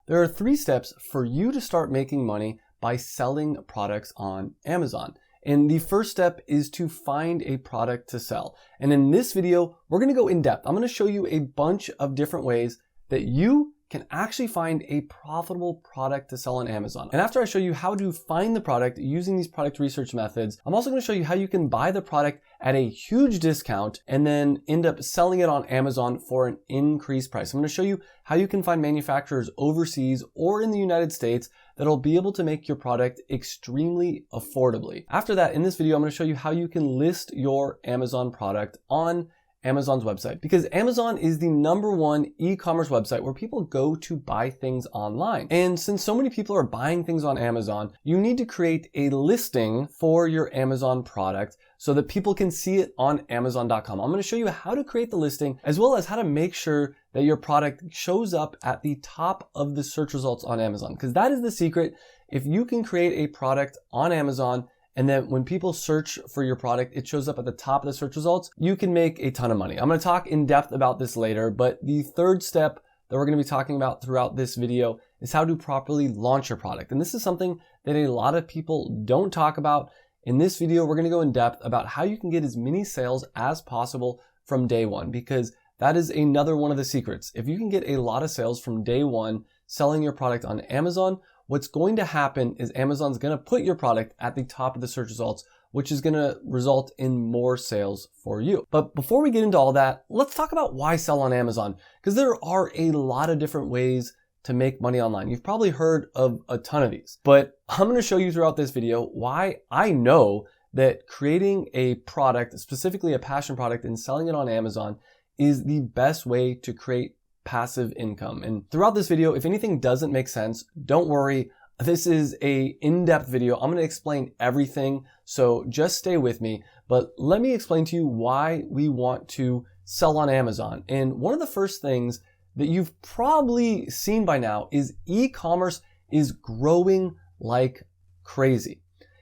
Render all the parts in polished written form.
There are 3 steps for you to start making money by selling products on Amazon. And the first step is to find a product to sell. And in this video, we're gonna go in depth. I'm gonna show you a bunch of different ways that you can actually find a profitable product to sell on Amazon. And after I show you how to find the product using these product research methods, I'm also gonna show you how you can buy the product at a huge discount and then end up selling it on Amazon for an increased price. I'm gonna show you how you can find manufacturers overseas or in the United States that'll be able to make your product extremely affordably. After that, in this video, I'm gonna show you how you can list your Amazon product on Amazon's website, because Amazon is the #1 e-commerce website where people go to buy things online. And since so many people are buying things on Amazon, you need to create a listing for your Amazon product so that people can see it on Amazon.com. I'm going to show you how to create the listing as well as how to make sure that your product shows up at the top of the search results on Amazon, because that is the secret. If you can create a product on Amazon and then when people search for your product, it shows up at the top of the search results, you can make a ton of money. I'm gonna talk in depth about this later, but the third step that we're gonna be talking about throughout this video is how to properly launch your product. And this is something that a lot of people don't talk about. In this video, we're gonna go in depth about how you can get as many sales as possible from day one, because that is another one of the secrets. If you can get a lot of sales from day one selling your product on Amazon, what's going to happen is Amazon's going to put your product at the top of the search results, which is going to result in more sales for you. But before we get into all that, let's talk about why sell on Amazon, because there are a lot of different ways to make money online. You've probably heard of a ton of these, but I'm going to show you throughout this video why I know that creating a product, specifically a passion product, and selling it on Amazon is the best way to create passive income. And throughout this video, if anything doesn't make sense, don't worry. This is a in-depth video. I'm going to explain everything, so just stay with me. But let me explain to you why we want to sell on Amazon. And one of the first things that you've probably seen by now is e-commerce is growing like crazy.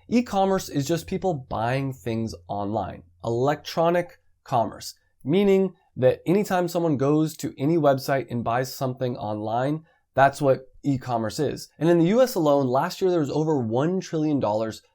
E-commerce is just people buying things online. Electronic commerce, meaning that anytime someone goes to any website and buys something online, that's what e-commerce is. And in the US alone, last year there was over $1 trillion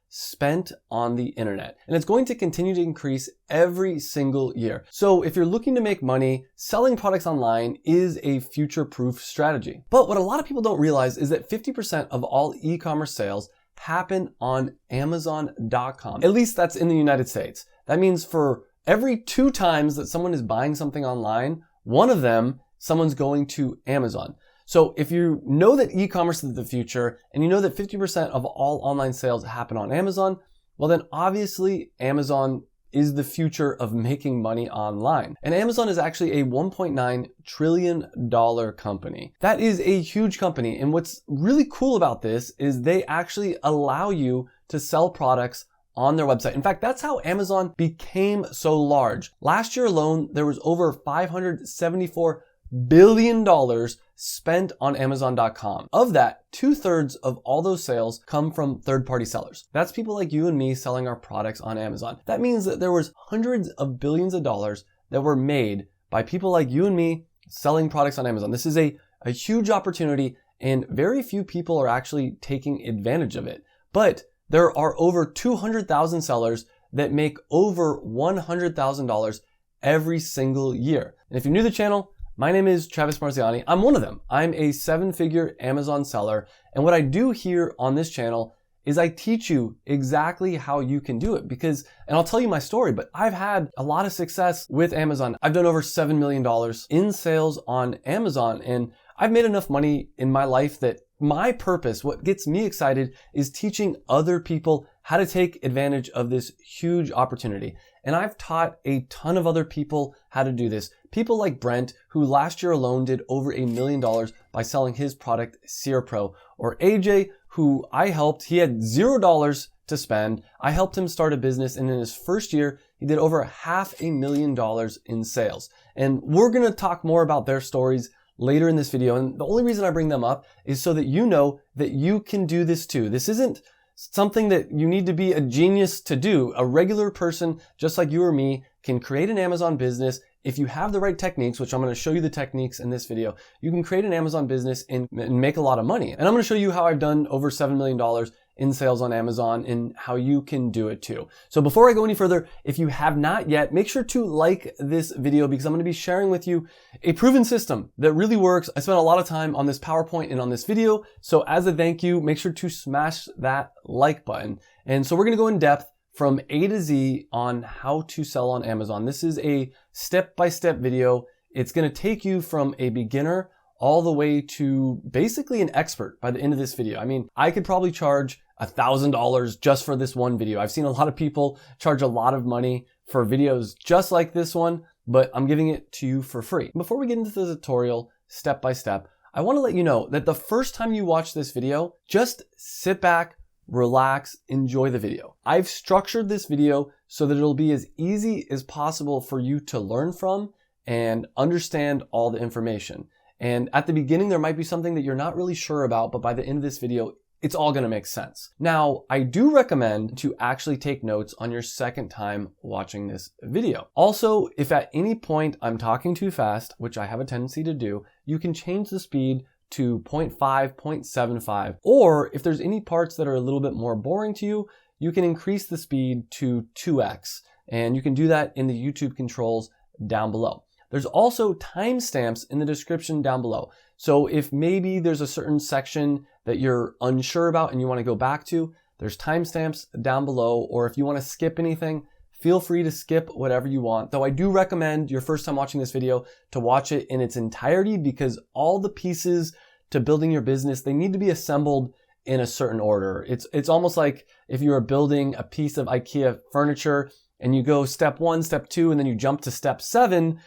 spent on the internet. And it's going to continue to increase every single year. So if you're looking to make money, selling products online is a future-proof strategy. But what a lot of people don't realize is that 50% of all e-commerce sales happen on Amazon.com. At least that's in the United States. That means for every 2 times that someone is buying something online, one of them, someone's going to Amazon. So if you know that e-commerce is the future and you know that 50% of all online sales happen on Amazon, well then obviously Amazon is the future of making money online. And Amazon is actually a $1.9 trillion company. That is a huge company. And what's really cool about this is they actually allow you to sell products on their website. In fact, that's how Amazon became so large. Last year alone, there was over $574 billion spent on Amazon.com. Of that, 2/3 of all those sales come from third-party sellers. That's people like you and me selling our products on Amazon. That means that there was hundreds of billions of dollars that were made by people like you and me selling products on Amazon. This is a huge opportunity, and very few people are actually taking advantage of it. But there are over 200,000 sellers that make over $100,000 every single year. And if you're new to the channel, my name is Travis Marziani. I'm one of them. I'm a 7-figure Amazon seller. And what I do here on this channel is I teach you exactly how you can do it, because, and I'll tell you my story, but I've had a lot of success with Amazon. I've done over $7 million in sales on Amazon, and I've made enough money in my life that my purpose, what gets me excited, is teaching other people how to take advantage of this huge opportunity. And I've taught a ton of other people how to do this. People like Brent, who last year alone did over $1 million by selling his product, Sear Pro. Or AJ, who I helped, he had $0 to spend. I helped him start a business, and in his first year, he did over $500,000 in sales. And we're gonna talk more about their stories later in this video. And the only reason I bring them up is so that you know that you can do this too. This isn't something that you need to be a genius to do. A regular person, just like you or me, can create an Amazon business if you have the right techniques, which I'm going to show you the techniques in this video, you can create an Amazon business and make a lot of money. And I'm going to show you how I've done over $7 million in sales on Amazon and how you can do it too. So before I go any further, if you have not yet, make sure to like this video because I'm going to be sharing with you a proven system that really works. I spent a lot of time on this PowerPoint and on this video. So as a thank you, make sure to smash that like button. And so we're going to go in depth from A to Z on how to sell on Amazon. This is a step-by-step video. It's going to take you from a beginner all the way to basically an expert by the end of this video. I mean, I could probably charge $1,000 just for this one video. I've seen a lot of people charge a lot of money for videos just like this one, but I'm giving it to you for free. Before we get into the tutorial step by step, I want to let you know that the first time you watch this video, just sit back, relax, enjoy the video. I've structured this video so that it'll be as easy as possible for you to learn from and understand all the information. And at the beginning, there might be something that you're not really sure about, but by the end of this video, it's all going to make sense. Now, I do recommend to actually take notes on your second time watching this video. Also, if at any point I'm talking too fast, which I have a tendency to do, you can change the speed to 0.5, 0.75, or if there's any parts that are a little bit more boring to you, you can increase the speed to 2x, and you can do that in the YouTube controls down below. There's also timestamps in the description down below. So if maybe there's a certain section that you're unsure about and you want to go back to, there's timestamps down below, or if you want to skip anything, feel free to skip whatever you want. Though I do recommend your first time watching this video to watch it in its entirety because all the pieces to building your business, they need to be assembled in a certain order. It's almost like if you were building a piece of IKEA furniture and you go step 1, step 2, and then you jump to step 7,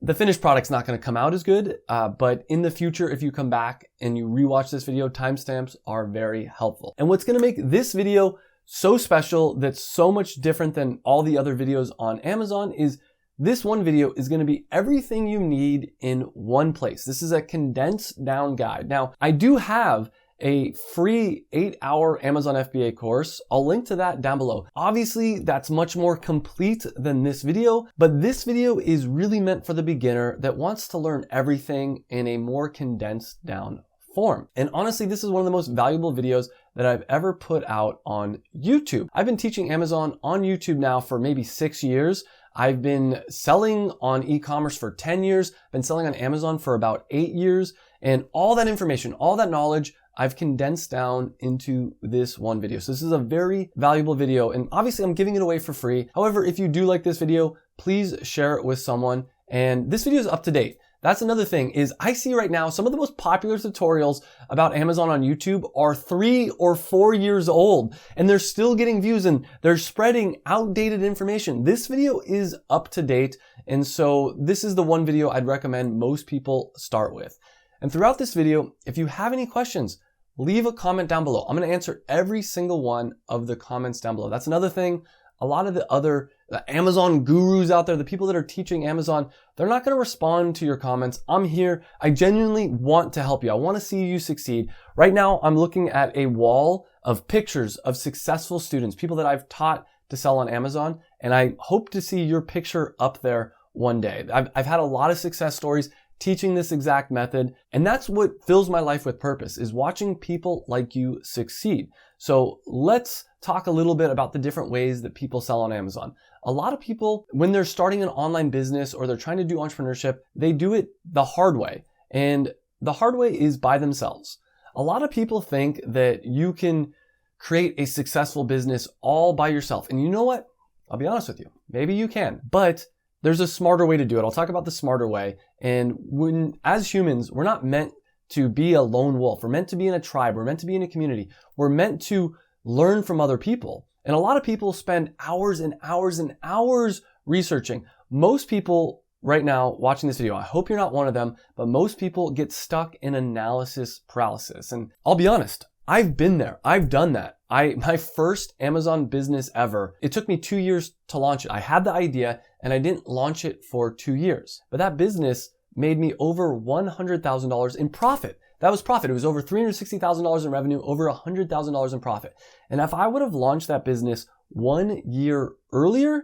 the finished product's not going to come out as good, but in the future, if you come back and you rewatch this video, timestamps are very helpful. And what's going to make this video so special, that's so much different than all the other videos on Amazon, is this one video is going to be everything you need in one place. This is a condensed down guide. Now, I do have a free 8-hour Amazon FBA course. I'll link to that down below. Obviously, that's much more complete than this video, but this video is really meant for the beginner that wants to learn everything in a more condensed down form. And honestly, this is one of the most valuable videos that I've ever put out on YouTube. I've been teaching Amazon on YouTube now for maybe 6 years. I've been selling on e-commerce for 10 years, been selling on Amazon for about 8 years, and all that information, all that knowledge, I've condensed down into this one video. So this is a very valuable video, and obviously I'm giving it away for free. However, if you do like this video, please share it with someone. And this video is up to date. That's another thing is I see right now some of the most popular tutorials about Amazon on YouTube are 3 or 4 years old, and they're still getting views and they're spreading outdated information. This video is up to date, and so this is the one video I'd recommend most people start with. And throughout this video, if you have any questions, leave a comment down below. I'm going to answer every single one of the comments down below. That's another thing. A lot of the other Amazon gurus out there, the people that are teaching Amazon, they're not going to respond to your comments. I'm here. I genuinely want to help you. I want to see you succeed. Right now, I'm looking at a wall of pictures of successful students, people that I've taught to sell on Amazon, and I hope to see your picture up there one day. I've had a lot of success stories teaching this exact method, and that's what fills my life with purpose, is watching people like you succeed. So let's talk a little bit about the different ways that people sell on Amazon. A lot of people, when they're starting an online business or they're trying to do entrepreneurship, they do it the hard way. And the hard way is by themselves. A lot of people think that you can create a successful business all by yourself. And you know what? I'll be honest with you. Maybe you can, but there's a smarter way to do it. I'll talk about the smarter way. And as humans, we're not meant to be a lone wolf. We're meant to be in a tribe. We're meant to be in a community. We're meant to learn from other people. And a lot of people spend hours and hours and hours researching. Most people right now watching this video, I hope you're not one of them, but most people get stuck in analysis paralysis. And I'll be honest, I've been there. I've done that. My first Amazon business ever, it took me 2 years to launch it. I had the idea and I didn't launch it for 2 years. But that business made me over $100,000 in profit. That was profit. It was over $360,000 in revenue, over $100,000 in profit. And if I would have launched that business 1 year earlier,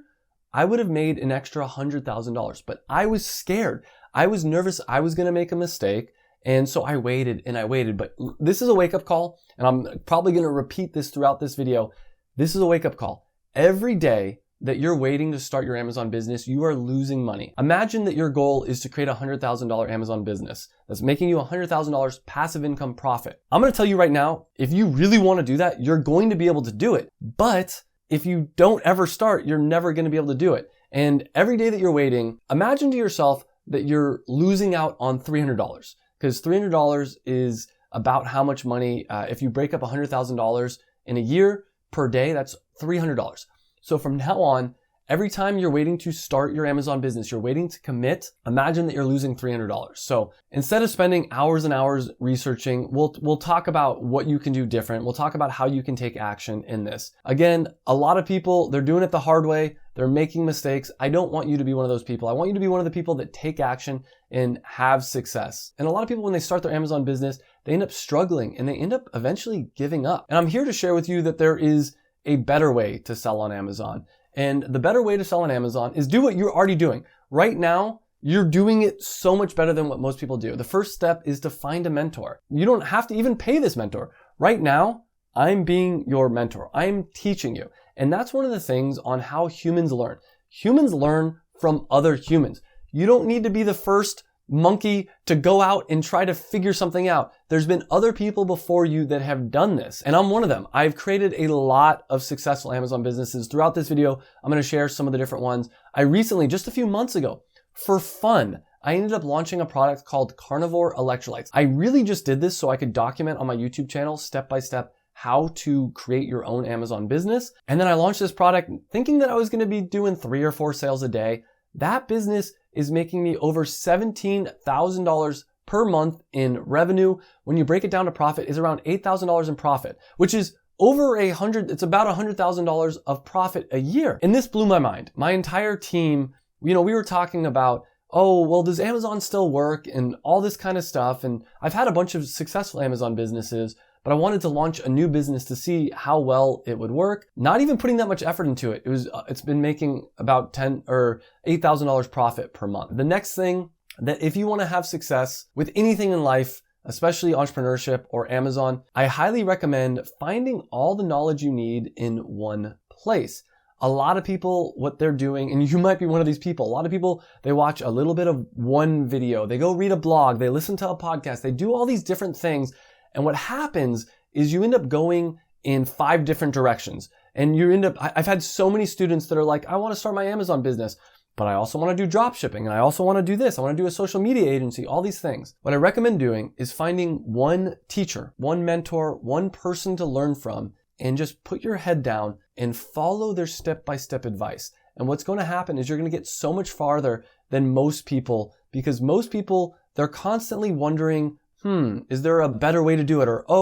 I would have made an extra $100,000. But I was scared. I was nervous. I was going to make a mistake. And so I waited and I waited. But this is a wake-up call, and I'm probably going to repeat this throughout this video. This is a wake-up call. Every day that you're waiting to start your Amazon business, you are losing money. Imagine that your goal is to create a $100,000 Amazon business that's making you $100,000 passive income profit. I'm going to tell you right now, if you really want to do that, you're going to be able to do it. But if you don't ever start, you're never going to be able to do it. And every day that you're waiting, imagine to yourself that you're losing out on $300, because $300 is about how much money, if you break up $100,000 in a year per day, that's $300. So from now on, every time you're waiting to start your Amazon business, you're waiting to commit, imagine that you're losing $300. So instead of spending hours and hours researching, we'll talk about what you can do different. We'll talk about how you can take action in this. Again, a lot of people, they're doing it the hard way. They're making mistakes. I don't want you to be one of those people. I want you to be one of the people that take action and have success. And a lot of people, when they start their Amazon business, they end up struggling and they end up eventually giving up. And I'm here to share with you that there is a better way to sell on Amazon. And the better way to sell on Amazon is do what you're already doing. Right now, you're doing it so much better than what most people do. The first step is to find a mentor. You don't have to even pay this mentor. Right now, I'm being your mentor. I'm teaching you. And that's one of the things on how humans learn. Humans learn from other humans. You don't need to be the first monkey to go out and try to figure something out. There's been other people before you that have done this, and I'm one of them. I've created a lot of successful Amazon businesses. Throughout this video, I'm going to share some of the different ones. I recently, just a few months ago, for fun, I ended up launching a product called Carnivore Electrolytes. I really just did this so I could document on my YouTube channel step by step how to create your own Amazon business. And then I launched this product thinking that I was going to be doing 3 or 4 sales a day. That business is making me over $17,000 per month in revenue. When you break it down to profit, is around $8,000 in profit, which is it's about $100,000 of profit a year. And this blew my mind. My entire team, we were talking about, oh, well, does Amazon still work and all this kind of stuff. And I've had a bunch of successful Amazon businesses, but I wanted to launch a new business to see how well it would work. Not even putting that much effort into it. It's been making about $8,000 profit per month. The next thing, that if you want to have success with anything in life, especially entrepreneurship or Amazon, I highly recommend finding all the knowledge you need in one place. A lot of people, what they're doing, and you might be one of these people, a lot of people, they watch a little bit of one video, they go read a blog, they listen to a podcast, they do all these different things. And what happens is you end up going in 5 different directions. And I've had so many students that are like, I want to start my Amazon business, but I also want to do drop shipping. And I also want to do this. I want to do a social media agency, all these things. What I recommend doing is finding one teacher, one mentor, one person to learn from, and just put your head down and follow their step-by-step advice. And what's going to happen is you're going to get so much farther than most people, because most people, they're constantly wondering, is there a better way to do it? Or, a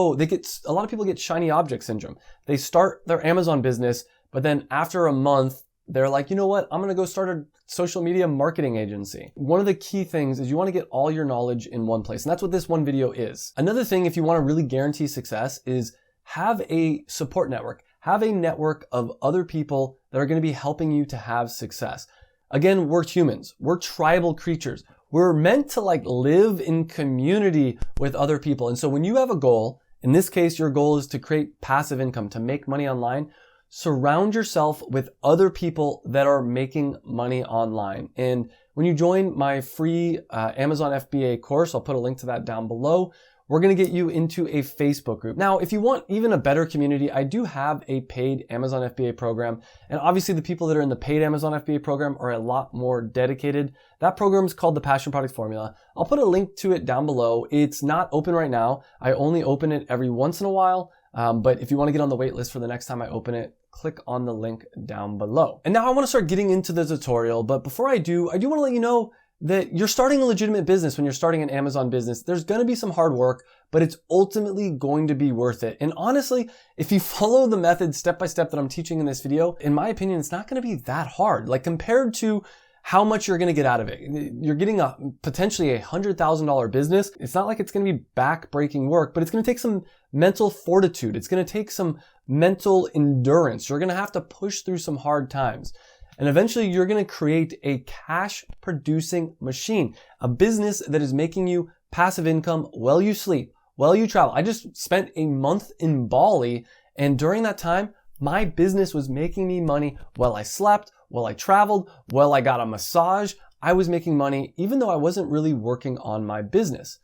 lot of people get shiny object syndrome. They start their Amazon business, but then after a month, they're like, you know what? I'm going to go start a social media marketing agency. One of the key things is you want to get all your knowledge in one place. And that's what this one video is. Another thing, if you want to really guarantee success, is have a support network. Have a network of other people that are going to be helping you to have success. Again, we're humans. We're tribal creatures. We're meant to live in community with other people. And so when you have a goal, in this case, your goal is to create passive income, to make money online, surround yourself with other people that are making money online. And when you join my free Amazon FBA course, I'll put a link to that down below, we're going to get you into a Facebook group. Now, if you want even a better community, I do have a paid Amazon FBA program. And obviously the people that are in the paid Amazon FBA program are a lot more dedicated. That program is called the Passion Product Formula. I'll put a link to it down below. It's not open right now. I only open it every once in a while. But if you want to get on the wait list for the next time I open it, click on the link down below. And now I want to start getting into the tutorial. But before I do want to let you know that you're starting a legitimate business. When you're starting an Amazon business, there's going to be some hard work, but it's ultimately going to be worth it. And honestly, if you follow the method step by step that I'm teaching in this video, in my opinion, it's not going to be that hard. Compared to how much you're going to get out of it. You're getting potentially $100,000 business. It's not like it's going to be back-breaking work, but it's going to take some mental fortitude. It's going to take some mental endurance. You're going to have to push through some hard times. And eventually you're going to create a cash producing machine, a business that is making you passive income while you sleep, while you travel. I just spent a month in Bali, and during that time, my business was making me money while I slept, while I traveled, while I got a massage. I was making money even though I wasn't really working on my business.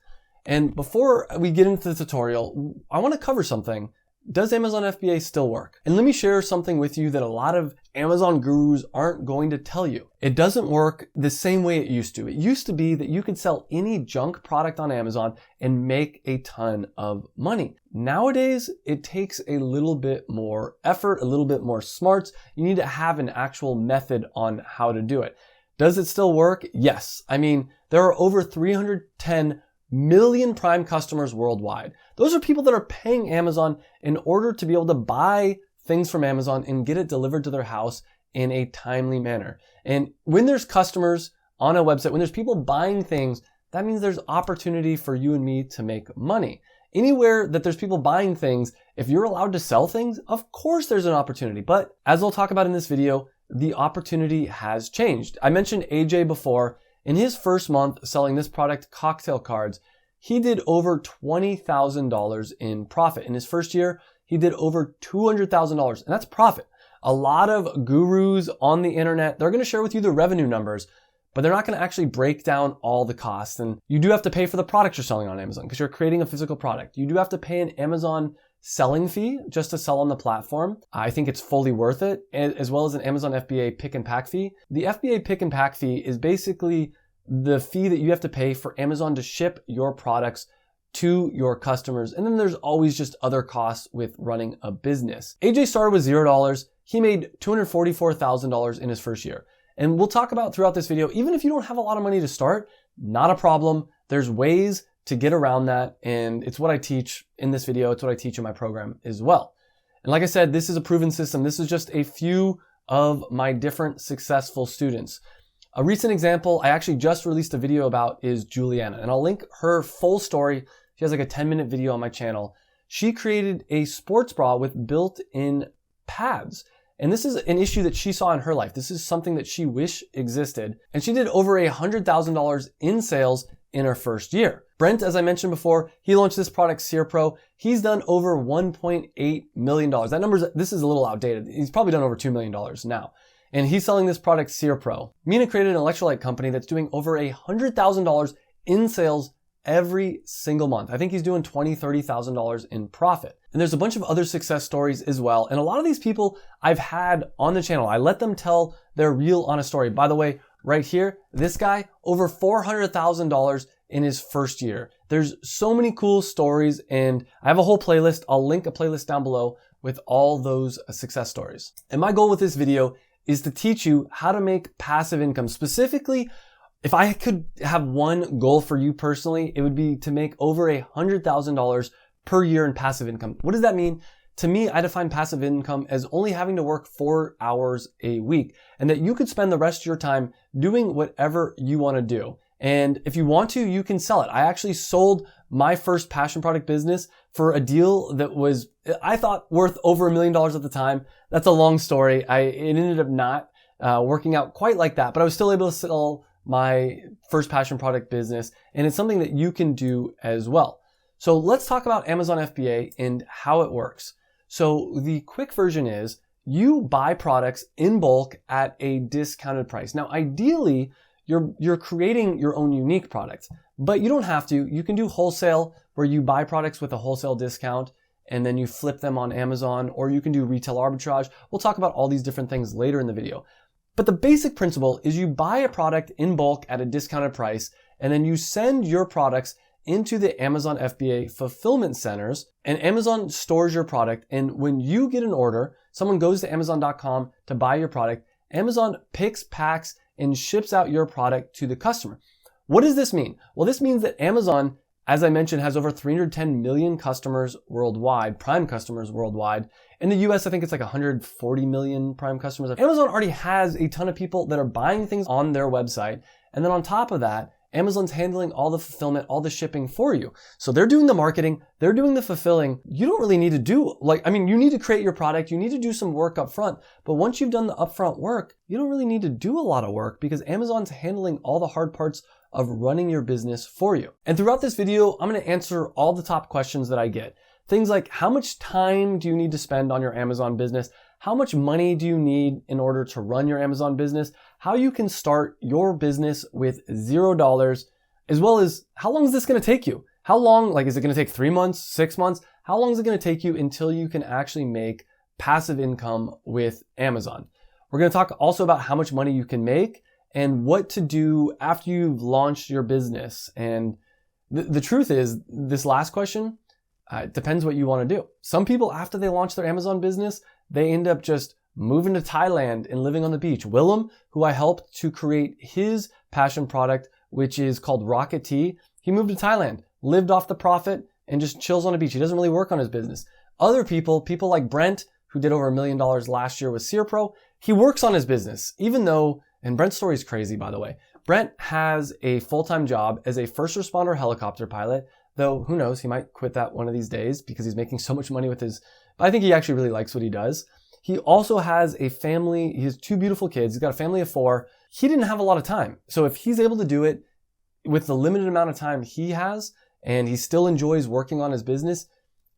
And before we get into the tutorial, I want to cover something. Does Amazon FBA still work? And let me share something with you that a lot of Amazon gurus aren't going to tell you. It doesn't work the same way it used to. It used to be that you could sell any junk product on Amazon and make a ton of money. Nowadays, it takes a little bit more effort, a little bit more smarts. You need to have an actual method on how to do it. Does it still work? Yes. I mean, there are over 310 million Prime customers worldwide. Those are people that are paying Amazon in order to be able to buy things from Amazon and get it delivered to their house in a timely manner. And when there's customers on a website, when there's people buying things, that means there's opportunity for you and me to make money. Anywhere that there's people buying things, if you're allowed to sell things, of course there's an opportunity. But as we'll talk about in this video, the opportunity has changed. I mentioned AJ before. In his first month selling this product, cocktail cards, he did over $20,000 in profit. In his first year, he did over $200,000, and that's profit. A lot of gurus on the internet, they're going to share with you the revenue numbers, but they're not going to actually break down all the costs. And you do have to pay for the products you're selling on Amazon because you're creating a physical product. You do have to pay an Amazon selling fee just to sell on the platform. I think it's fully worth it, as well as an Amazon FBA pick and pack fee. The FBA pick and pack fee is basically the fee that you have to pay for Amazon to ship your products to your customers. And then there's always just other costs with running a business. AJ started with $0. He made $244,000 in his first year. And we'll talk about throughout this video, even if you don't have a lot of money to start, not a problem. There's ways to get around that. And it's what I teach in this video. It's what I teach in my program as well. And like I said, this is a proven system. This is just a few of my different successful students. A recent example I actually just released a video about is Juliana, and I'll link her full story. She has like a 10-minute video on my channel. She created a sports bra with built-in pads. And this is an issue that she saw in her life. This is something that she wished existed. And she did over $100,000 in sales in her first year. Brent, as I mentioned before, he launched this product, Sear Pro. He's done over $1.8 million. This is a little outdated. He's probably done over $2 million now. And he's selling this product, Sear Pro. Mina created an electrolyte company that's doing over $100,000 in sales every single month. I think he's doing $20,000, $30,000 in profit. And there's a bunch of other success stories as well. And a lot of these people I've had on the channel, I let them tell their real honest story. By the way, right here, this guy, over $400,000 in his first year. There's so many cool stories, and I have a whole playlist. I'll link a playlist down below with all those success stories. And my goal with this video is to teach you how to make passive income. Specifically, if I could have one goal for you personally, it would be to make over $100,000 per year in passive income. What does that mean? To me, I define passive income as only having to work 4 hours a week, and that you could spend the rest of your time doing whatever you want to do. And if you want to, you can sell it. I actually sold my first passion product business for a deal that was, I thought, worth over $1 million at the time. That's a long story. It ended up not working out quite like that, but I was still able to sell my first passion product business, and it's something that you can do as well. So let's talk about Amazon FBA and how it works. So the quick version is you buy products in bulk at a discounted price. Now, ideally, you're creating your own unique products, but you don't have to. You can do wholesale where you buy products with a wholesale discount and then you flip them on Amazon, or you can do retail arbitrage. We'll talk about all these different things later in the video. But the basic principle is you buy a product in bulk at a discounted price, and then you send your products into the Amazon FBA fulfillment centers, and Amazon stores your product. And when you get an order, someone goes to Amazon.com to buy your product, Amazon picks, packs, and ships out your product to the customer. What does this mean? Well, this means that Amazon, as I mentioned, has over 310 million customers worldwide, Prime customers worldwide. In the US, I think it's like 140 million Prime customers. Amazon already has a ton of people that are buying things on their website. And then on top of that, Amazon's handling all the fulfillment, all the shipping for you. So they're doing the marketing, they're doing the fulfilling. You don't really need to do, you need to create your product, you need to do some work up front. But once you've done the upfront work, you don't really need to do a lot of work because Amazon's handling all the hard parts of running your business for you. And throughout this video, I'm going to answer all the top questions that I get. Things like, how much time do you need to spend on your Amazon business? How much money do you need in order to run your Amazon business? How you can start your business with $0, as well as how long is this going to take you? How long, is it going to take 3 months, 6 months? How long is it going to take you until you can actually make passive income with Amazon? We're going to talk also about how much money you can make and what to do after you've launched your business. And the truth is, this last question, it depends what you want to do. Some people, after they launch their Amazon business, they end up just moving to Thailand and living on the beach. Willem, who I helped to create his passion product, which is called Rocket Tea, he moved to Thailand, lived off the profit, and just chills on the beach. He doesn't really work on his business. Other people like Brent, who did over $1 million last year with SearPro, he works on his business, even though, and Brent's story is crazy, by the way. Brent has a full-time job as a first responder helicopter pilot, though who knows, he might quit that one of these days because he's making so much money with his, I think he actually really likes what he does. He also has a family, he has 2 beautiful kids, he's got a family of 4. He didn't have a lot of time. So if he's able to do it with the limited amount of time he has, and he still enjoys working on his business,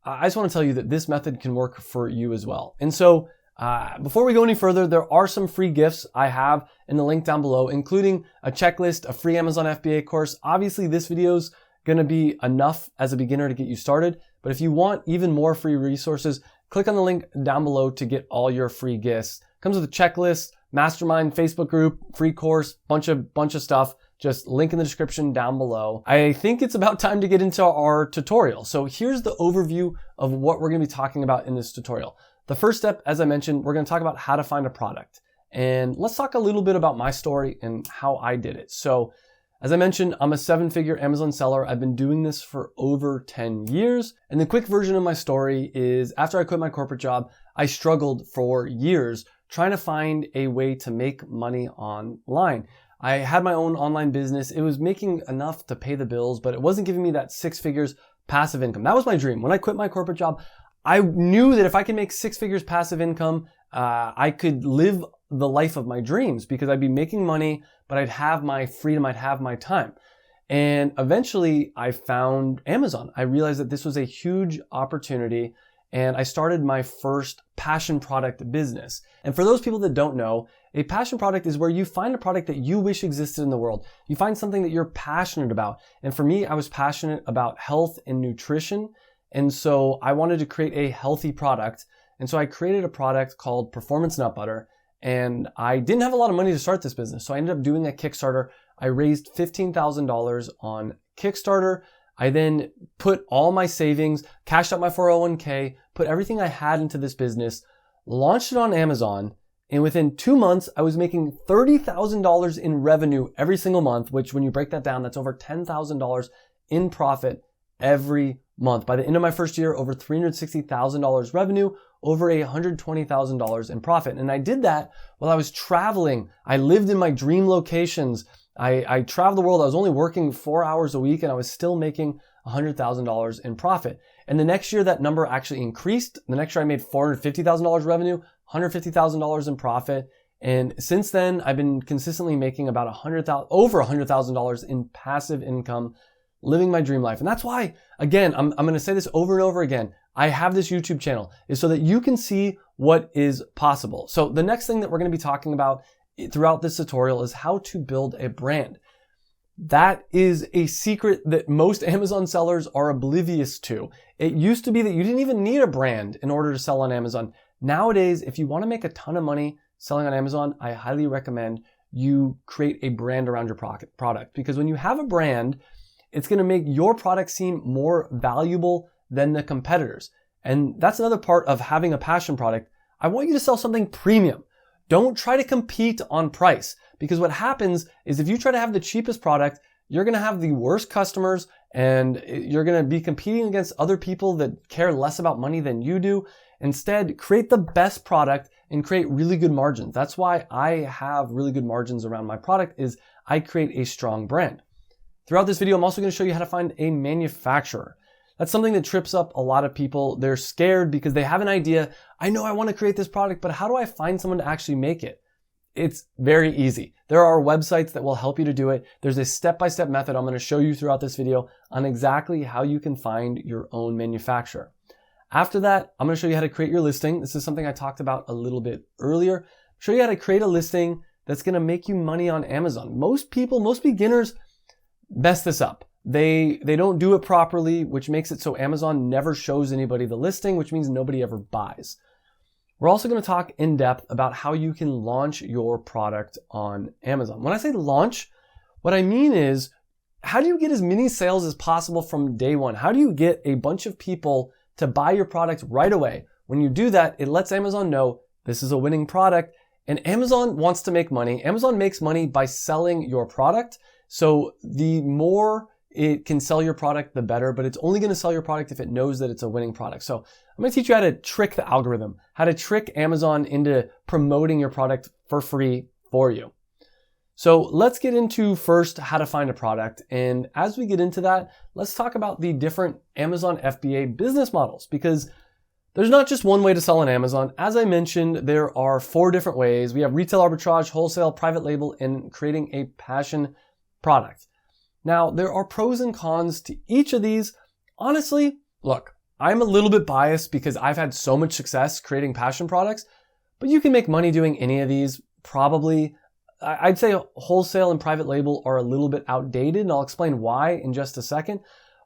I just want to tell you that this method can work for you as well. And so before we go any further, there are some free gifts I have in the link down below, including a checklist, a free Amazon FBA course. Obviously, this video's going to be enough as a beginner to get you started. But if you want even more free resources, click on the link down below to get all your free gifts. Comes with a checklist, mastermind, Facebook group, free course, bunch of stuff. Just link in the description down below. I think it's about time to get into our tutorial. So here's the overview of what we're going to be talking about in this tutorial. The first step, as I mentioned, we're going to talk about how to find a product. And let's talk a little bit about my story and how I did it. So as I mentioned, I'm a 7-figure Amazon seller. I've been doing this for over 10 years. And the quick version of my story is after I quit my corporate job, I struggled for years trying to find a way to make money online. I had my own online business. It was making enough to pay the bills, but it wasn't giving me that 6 figures passive income. That was my dream. When I quit my corporate job, I knew that if I could make 6 figures passive income, I could live the life of my dreams because I'd be making money, but I'd have my freedom, I'd have my time. And eventually I found Amazon. I realized that this was a huge opportunity and I started my first passion product business. And for those people that don't know, a passion product is where you find a product that you wish existed in the world. You find something that you're passionate about. And for me, I was passionate about health and nutrition. And so I wanted to create a healthy product. And so I created a product called Performance Nut Butter. And I didn't have a lot of money to start this business. So I ended up doing a Kickstarter. I raised $15,000 on Kickstarter. I then put all my savings, cashed out my 401k, put everything I had into this business, launched it on Amazon. And within 2 months, I was making $30,000 in revenue every single month, which when you break that down, that's over $10,000 in profit every month. By the end of my first year, over $360,000 revenue, over $120,000 in profit. And I did that while I was traveling. I lived in my dream locations. I traveled the world. I was only working 4 hours a week and I was still making $100,000 in profit. And the next year that number actually increased. The next year I made $450,000 revenue, $150,000 in profit. And since then I've been consistently making about over $100,000 in passive income, living my dream life. And that's why, again, I'm going to say this over and over again. I have this YouTube channel is so that you can see what is possible. So the next thing that we're going to be talking about throughout this tutorial is how to build a brand. That is a secret that most Amazon sellers are oblivious to. It used to be that you didn't even need a brand in order to sell on Amazon. Nowadays, if you want to make a ton of money selling on Amazon, I highly recommend you create a brand around your product. Because when you have a brand, it's going to make your product seem more valuable than the competitors. And that's another part of having a passion product. I want you to sell something premium. Don't try to compete on price, because what happens is if you try to have the cheapest product, you're going to have the worst customers and you're going to be competing against other people that care less about money than you do. Instead, create the best product and create really good margins. That's why I have really good margins around my product is I create a strong brand. Throughout this video, I'm also going to show you how to find a manufacturer. That's something that trips up a lot of people. They're scared because they have an idea. I know I want to create this product, but how do I find someone to actually make it? It's very easy. There are websites that will help you to do it. There's a step-by-step method I'm going to show you throughout this video on exactly how you can find your own manufacturer. After that, I'm going to show you how to create your listing. This is something I talked about a little bit earlier. Show you how to create a listing that's going to make you money on Amazon. Most beginners mess this up. They don't do it properly, which makes it so Amazon never shows anybody the listing, which means nobody ever buys. We're also going to talk in depth about how you can launch your product on Amazon. When I say launch, what I mean is, how do you get as many sales as possible from day one? How do you get a bunch of people to buy your product right away? When you do that, it lets Amazon know this is a winning product, and Amazon wants to make money. Amazon makes money by selling your product. So the more it can sell your product, the better, but it's only going to sell your product if it knows that it's a winning product. So I'm going to teach you how to trick the algorithm, how to trick Amazon into promoting your product for free for you. So let's get into first how to find a product. And as we get into that, let's talk about the different Amazon FBA business models, because there's not just one way to sell on Amazon. As I mentioned, there are 4 different ways. We have retail arbitrage, wholesale, private label, and creating a passion product. Now, there are pros and cons to each of these. Honestly, look, I'm a little bit biased because I've had so much success creating passion products, but you can make money doing any of these. Probably, I'd say wholesale and private label are a little bit outdated, and I'll explain why in just a second.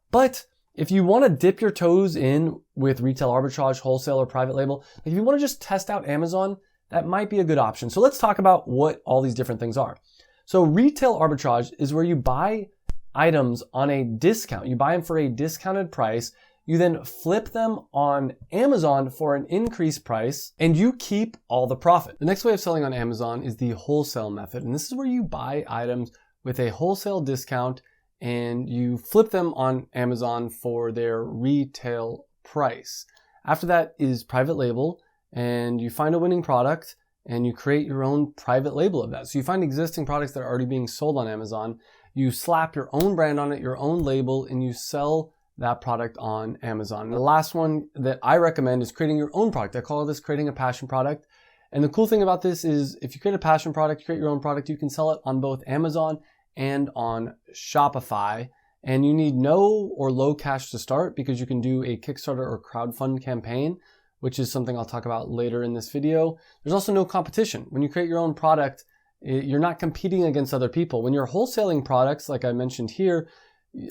But if you want to dip your toes in with retail arbitrage, wholesale, or private label, if you want to just test out Amazon, that might be a good option. So let's talk about what all these different things are. So retail arbitrage is where you buy items on a discount. You buy them for a discounted price. You then flip them on Amazon for an increased price, and you keep all the profit. The next way of selling on Amazon is the wholesale method. And this is where you buy items with a wholesale discount and you flip them on Amazon for their retail price. After that is private label, and you find a winning product and you create your own private label of that. So you find existing products that are already being sold on Amazon, you slap your own brand on it, your own label, and you sell that product on Amazon. The last one that I recommend is creating your own product. I call this creating a passion product. And the cool thing about this is if you create a passion product, you create your own product, you can sell it on both Amazon and on Shopify. And you need no or low cash to start because you can do a Kickstarter or crowdfund campaign, which is something I'll talk about later in this video. There's also no competition. When you create your own product, you're not competing against other people. When you're wholesaling products, like I mentioned here,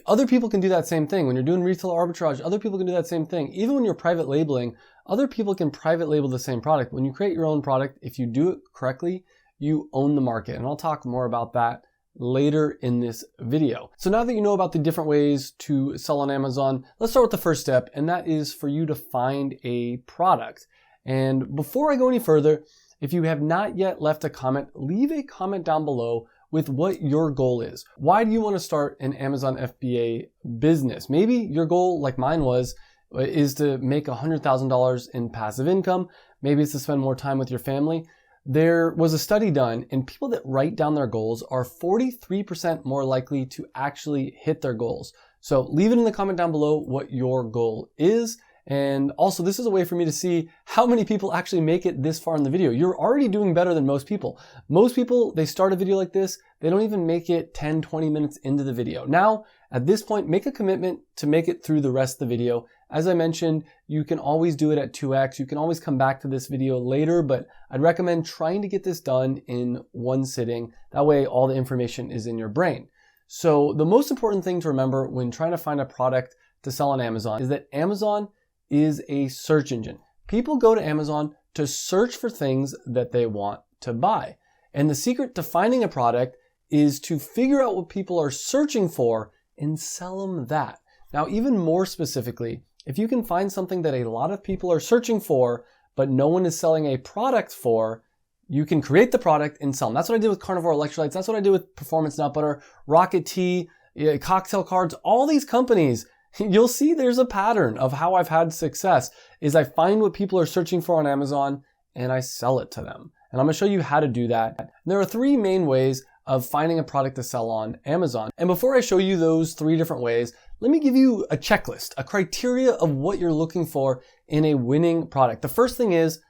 other people can do that same thing. When you're doing retail arbitrage, other people can do that same thing. Even when you're private labeling, other people can private label the same product. When you create your own product, if you do it correctly, you own the market. And I'll talk more about that later in this video. So now that you know about the different ways to sell on Amazon, let's start with the first step, and that is for you to find a product. And before I go any further, if you have not yet left a comment, leave a comment down below with what your goal is. Why do you want to start an Amazon FBA business? Maybe your goal, like mine was, is to make $100,000 in passive income. Maybe it's to spend more time with your family. There was a study done, and people that write down their goals are 43% more likely to actually hit their goals. So leave it in the comment down below what your goal is. And also, this is a way for me to see how many people actually make it this far in the video. You're already doing better than most people. Most people, they start a video like this, they don't even make it 10, 20 minutes into the video. Now, at this point, make a commitment to make it through the rest of the video. As I mentioned, you can always do it at 2x. You can always come back to this video later, but I'd recommend trying to get this done in one sitting. That way, all the information is in your brain. So the most important thing to remember when trying to find a product to sell on Amazon is that Amazon is a search engine. People go to Amazon to search for things that they want to buy. And the secret to finding a product is to figure out what people are searching for and sell them that. Now, even more specifically, if you can find something that a lot of people are searching for, but no one is selling a product for, you can create the product and sell them. That's what I did with Carnivore Electrolytes. That's what I did with Performance Nut Butter, Rocket Tea, Cocktail Cards, all these companies. You'll see there's a pattern of how I've had success is I find what people are searching for on Amazon and I sell it to them. And I'm going to show you how to do that. And there are 3 main ways of finding a product to sell on Amazon. And before I show you those 3 different ways, let me give you a checklist, a criteria of what you're looking for in a winning product. The first thing is,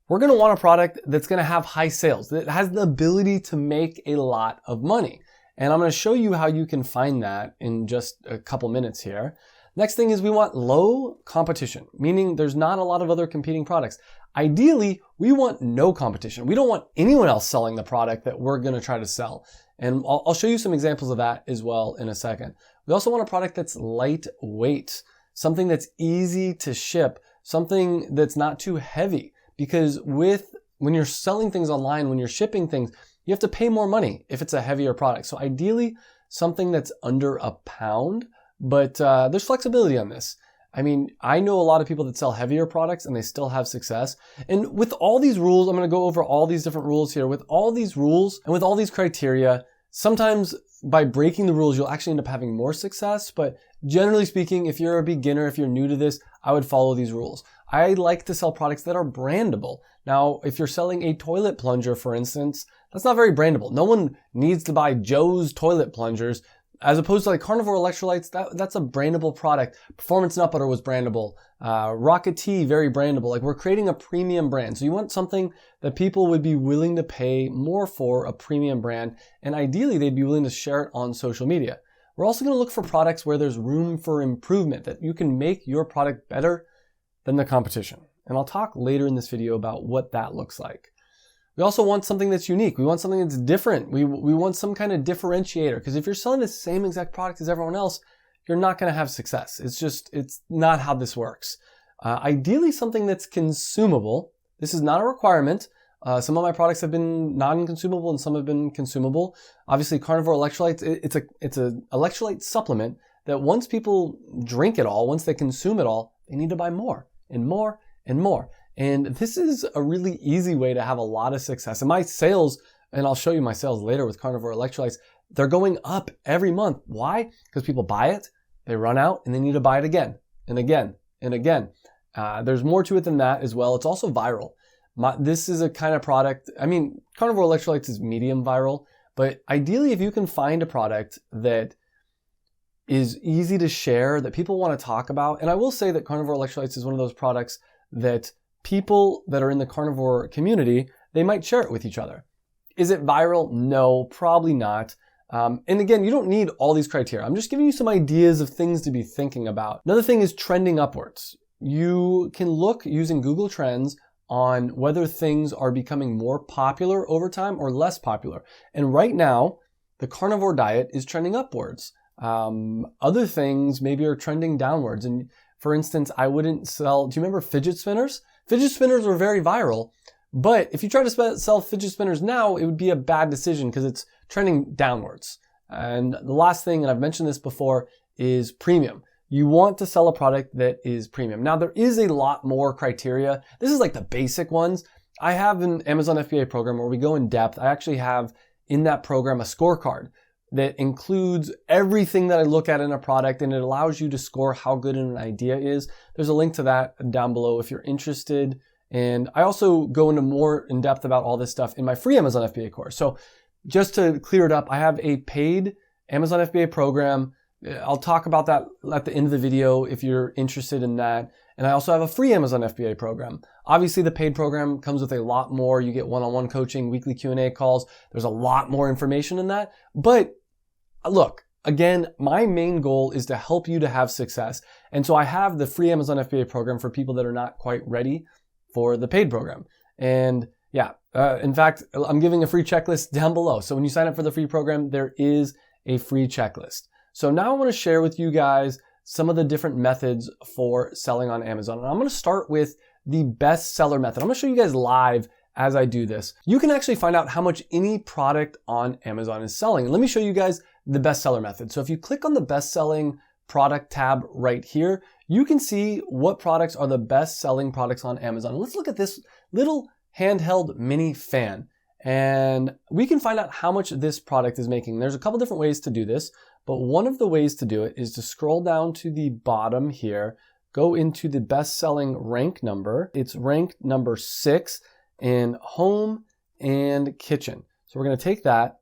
we're gonna want a product that's gonna have high sales, that has the ability to make a lot of money. And I'm gonna show you how you can find that in just a couple minutes here. Next thing is we want low competition, meaning there's not a lot of other competing products. Ideally, we want no competition. We don't want anyone else selling the product that we're gonna try to sell. And I'll show you some examples of that as well in a second. We also want a product that's lightweight, something that's easy to ship, something that's not too heavy. Because when you're selling things online, when you're shipping things, you have to pay more money if it's a heavier product. So ideally, something that's under a pound, but there's flexibility on this. I mean, I know a lot of people that sell heavier products and they still have success. And with all these rules, I'm gonna go over all these different rules here. With all these rules and with all these criteria, sometimes by breaking the rules, you'll actually end up having more success. But generally speaking, if you're a beginner, if you're new to this, I would follow these rules. I like to sell products that are brandable. Now, if you're selling a toilet plunger, for instance, that's not very brandable. No one needs to buy Joe's toilet plungers. As opposed to like Carnivore Electrolytes, that's a brandable product. Performance Nut Butter was brandable. Rocket Tea, very brandable. Like, we're creating a premium brand. So you want something that people would be willing to pay more for, a premium brand. And ideally, they'd be willing to share it on social media. We're also gonna look for products where there's room for improvement, that you can make your product better than the competition. And I'll talk later in this video about what that looks like. We also want something that's unique. We want something that's different. We want some kind of differentiator, because if you're selling the same exact product as everyone else, you're not gonna have success. It's not how this works. Ideally, something that's consumable. This is not a requirement. Some of my products have been non-consumable and some have been consumable. Obviously, Carnivore Electrolytes, it's a electrolyte supplement that once people drink it all, once they consume it all, they need to buy more and more and more. And this is a really easy way to have a lot of success. And my sales, and I'll show you my sales later with Carnivore Electrolytes, they're going up every month. Why? Because people buy it, they run out, and they need to buy it again and again and again. There's more to it than that as well. It's also viral. This is a kind of product, I mean, Carnivore Electrolytes is medium viral, but ideally if you can find a product that is easy to share, that people want to talk about, and I will say that Carnivore Electrolytes is one of those products that people that are in the carnivore community, they might share it with each other. Is it viral? No, probably not. And again, you don't need all these criteria. I'm just giving you some ideas of things to be thinking about. Another thing is trending upwards. You can look using Google Trends on whether things are becoming more popular over time or less popular. And right now, the carnivore diet is trending upwards. Other things maybe are trending downwards. And for instance, I wouldn't sell, do you remember fidget spinners? Fidget spinners were very viral, but if you try to sell fidget spinners now, it would be a bad decision because it's trending downwards. And the last thing, and I've mentioned this before, is premium. You want to sell a product that is premium. Now, there is a lot more criteria. This is like the basic ones. I have an Amazon FBA program where we go in depth. I actually have in that program a scorecard that includes everything that I look at in a product, and it allows you to score how good an idea is. There's a link to that down below if you're interested. And I also go into more in depth about all this stuff in my free Amazon FBA course. So just to clear it up, I have a paid Amazon FBA program. I'll talk about that at the end of the video if you're interested in that. And I also have a free Amazon FBA program. Obviously, the paid program comes with a lot more. You get one-on-one coaching, weekly Q&A calls. There's a lot more information in that. But look, again, my main goal is to help you to have success. And so I have the free Amazon FBA program for people that are not quite ready for the paid program. And yeah, in fact, I'm giving a free checklist down below. So when you sign up for the free program, there is a free checklist. So now I want to share with you guys some of the different methods for selling on Amazon. And I'm going to start with the best seller method. I'm going to show you guys live as I do this. You can actually find out how much any product on Amazon is selling. And let me show you guys the best seller method. So if you click on the best selling product tab right here, you can see what products are the best selling products on Amazon. Let's look at this little handheld mini fan, and we can find out how much this product is making. There's a couple different ways to do this, but one of the ways to do it is to scroll down to the bottom here, go into the best selling rank number. It's ranked number 6 in home and kitchen. So we're going to take that.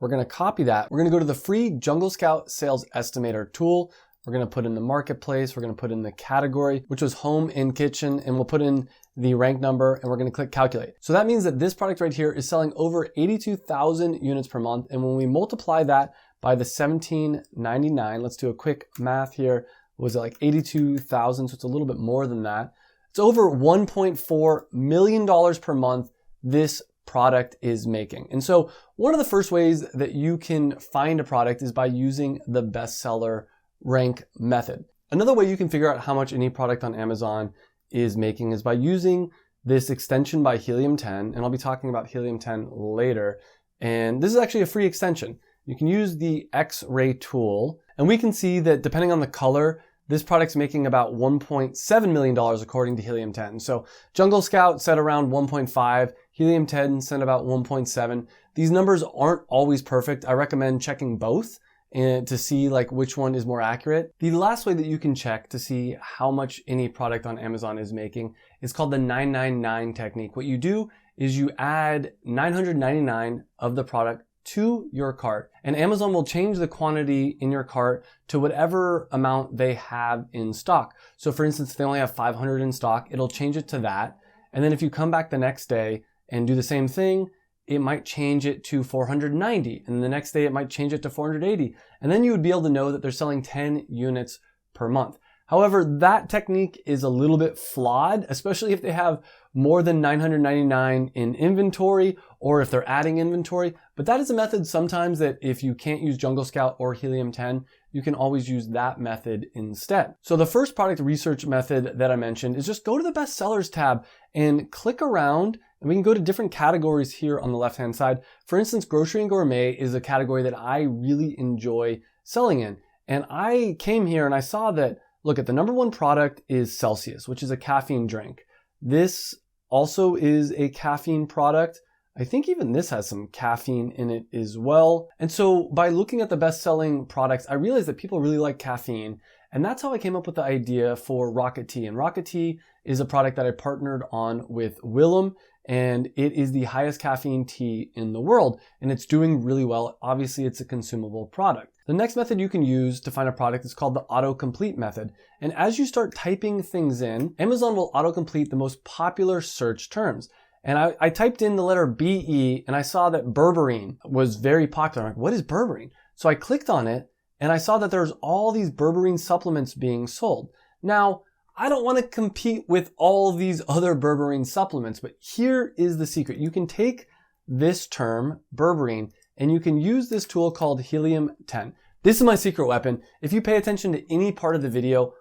We're going to copy that. We're going to go to the free Jungle Scout Sales Estimator tool. We're going to put in the marketplace. We're going to put in the category, which was home and kitchen, and we'll put in the rank number, and we're going to click calculate. So that means that this product right here is selling over 82,000 units per month. And when we multiply that by the $17.99, let's do a quick math here. Was it like 82,000? So it's a little bit more than that. It's over $1.4 million per month this product is making. And so one of the first ways that you can find a product is by using the bestseller rank method. Another way you can figure out how much any product on Amazon is making is by using this extension by Helium 10, and I'll be talking about Helium 10 later. And this is actually a free extension. You can use the X-ray tool, and we can see that depending on the color, this product's making about $1.7 million according to Helium 10. So Jungle Scout said around 1.5, Helium 10 said about 1.7. These numbers aren't always perfect. I recommend checking both and to see like which one is more accurate. The last way that you can check to see how much any product on Amazon is making is called the 999 technique. What you do is you add 999 of the product to your cart, and Amazon will change the quantity in your cart to whatever amount they have in stock. So for instance, if they only have 500 in stock, it'll change it to that. And then if you come back the next day and do the same thing, it might change it to 490. And the next day it might change it to 480. And then you would be able to know that they're selling 10 units per month. However, that technique is a little bit flawed, especially if they have more than 999 in inventory or if they're adding inventory. But that is a method sometimes that if you can't use Jungle Scout or Helium 10, you can always use that method instead. So the first product research method that I mentioned is just go to the bestsellers tab and click around, and we can go to different categories here on the left-hand side. For instance, grocery and gourmet is a category that I really enjoy selling in. And I came here and I saw that, look, at the number one product is Celsius, which is a caffeine drink. This also is a caffeine product. I think even this has some caffeine in it as well. And so by looking at the best-selling products, I realized that people really like caffeine. And that's how I came up with the idea for Rocket Tea. And Rocket Tea is a product that I partnered on with Willem, and it is the highest caffeine tea in the world. And it's doing really well. Obviously, it's a consumable product. The next method you can use to find a product is called the autocomplete method. And as you start typing things in, Amazon will autocomplete the most popular search terms. And I typed in the letter BE and I saw that berberine was very popular. I'm like, what is berberine? So I clicked on it and I saw that there's all these berberine supplements being sold. Now, I don't want to compete with all these other berberine supplements, but here is the secret. You can take this term, berberine, and you can use this tool called Helium 10. This is my secret weapon. If you pay attention to any part of the video,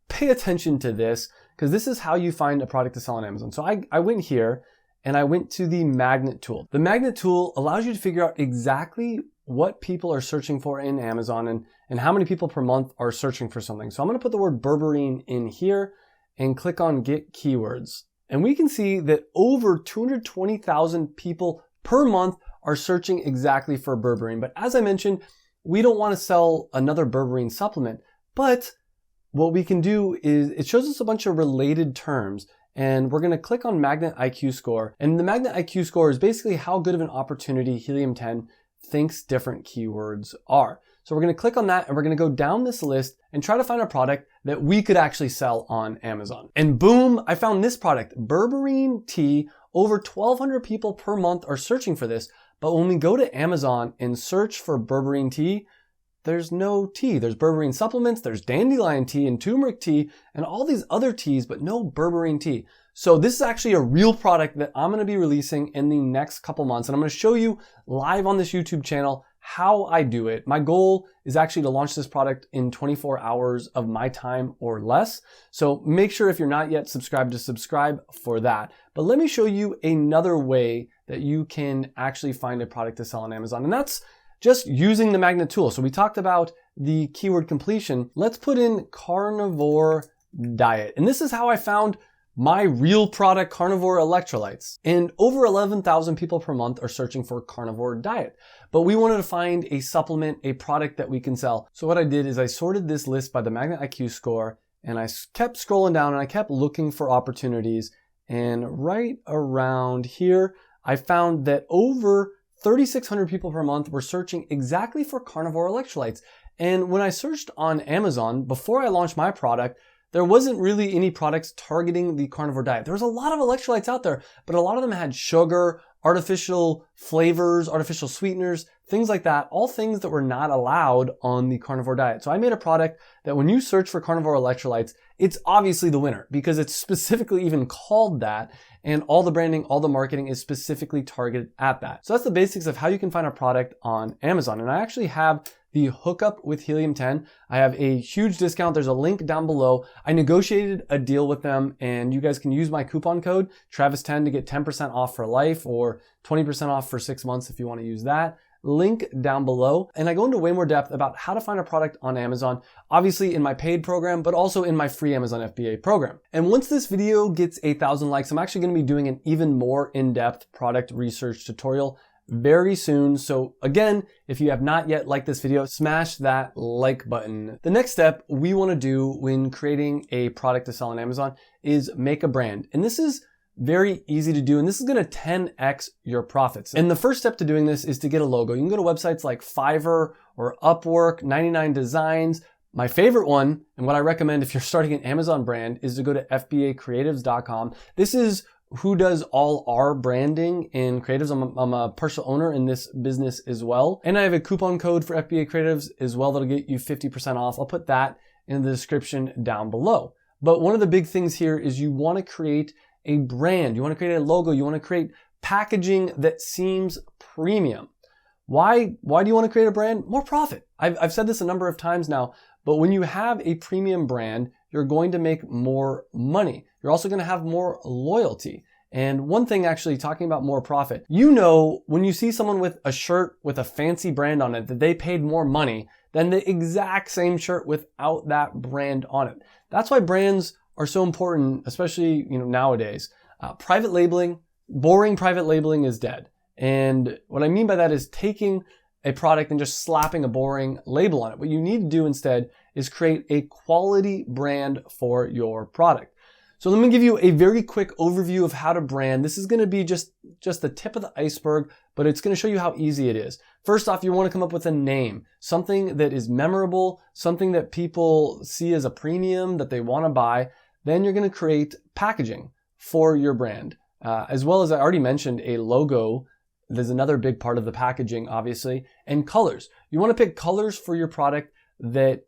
pay attention to this, because this is how you find a product to sell on Amazon. So I went here and I went to the magnet tool. The magnet tool allows you to figure out exactly what people are searching for in Amazon and how many people per month are searching for something. So I'm going to put the word berberine in here and click on Get Keywords. And we can see that over 220,000 people per month are searching exactly for berberine. But as I mentioned, we don't want to sell another berberine supplement. But what we can do is it shows us a bunch of related terms. And we're going to click on Magnet IQ Score. And the Magnet IQ Score is basically how good of an opportunity Helium 10 thinks different keywords are. So we're going to click on that and we're going to go down this list and try to find a product that we could actually sell on Amazon. And boom, I found this product, berberine tea. Over 1,200 people per month are searching for this. But when we go to Amazon and search for berberine tea, there's no tea. There's berberine supplements, there's dandelion tea and turmeric tea and all these other teas, but no berberine tea. So this is actually a real product that I'm going to be releasing in the next couple months. And I'm going to show you live on this YouTube channel how I do it. My goal is actually to launch this product in 24 hours of my time or less. So make sure if you're not yet subscribed to subscribe for that. But let me show you another way that you can actually find a product to sell on Amazon. And that's just using the magnet tool. So we talked about the keyword completion. Let's put in carnivore diet. And this is how I found my real product, carnivore electrolytes. And over 11,000 people per month are searching for carnivore diet. But we wanted to find a supplement, a product that we can sell. So what I did is I sorted this list by the Magnet IQ score and I kept scrolling down and I kept looking for opportunities. And right around here, I found that over 3,600 people per month were searching exactly for carnivore electrolytes. And when I searched on Amazon, before I launched my product, there wasn't really any products targeting the carnivore diet. There was a lot of electrolytes out there, but a lot of them had sugar, artificial flavors, artificial sweeteners, things like that, all things that were not allowed on the carnivore diet. So I made a product that when you search for carnivore electrolytes, it's obviously the winner because it's specifically even called that, and all the branding, all the marketing is specifically targeted at that. So that's the basics of how you can find a product on Amazon. And I actually have the hookup with Helium-10. I have a huge discount. There's a link down below. I negotiated a deal with them, and you guys can use my coupon code Travis10 to get 10% off for life or 20% off for 6 months if you want to use that. Link down below. And I go into way more depth about how to find a product on Amazon, obviously in my paid program, but also in my free Amazon FBA program. And once this video gets 8,000 likes, I'm actually going to be doing an even more in-depth product research tutorial very soon. So again, if you have not yet liked this video, smash that like button. The next step we want to do when creating a product to sell on Amazon is make a brand. And this is very easy to do, and this is going to 10x your profits. And the first step to doing this is to get a logo. You can go to websites like Fiverr or Upwork, 99 Designs. My favorite one, and what I recommend if you're starting an Amazon brand, is to go to FBAcreatives.com. This is who does all our branding in creatives. I'm a partial owner in this business as well. And I have a coupon code for FBA Creatives as well that'll get you 50% off. I'll put that in the description down below. But one of the big things here is you want to create a brand. You want to create a logo. You want to create packaging that seems premium. Why do you want to create a brand? More profit. I've said this a number of times now, but when you have a premium brand, you're going to make more money. You're also going to have more loyalty. And one thing actually, talking about more profit, you know, when you see someone with a shirt with a fancy brand on it, that they paid more money than the exact same shirt without that brand on it. That's why brands are so important, especially, nowadays. Private labeling, boring private labeling is dead. And what I mean by that is taking a product and just slapping a boring label on it. What you need to do instead is create a quality brand for your product. So let me give you a very quick overview of how to brand. This is going to be just the tip of the iceberg, but it's going to show you how easy it is. First off, you want to come up with a name, something that is memorable, something that people see as a premium that they want to buy. Then you're going to create packaging for your brand, as well as I already mentioned a logo. There's another big part of the packaging, obviously, and colors. You want to pick colors for your product that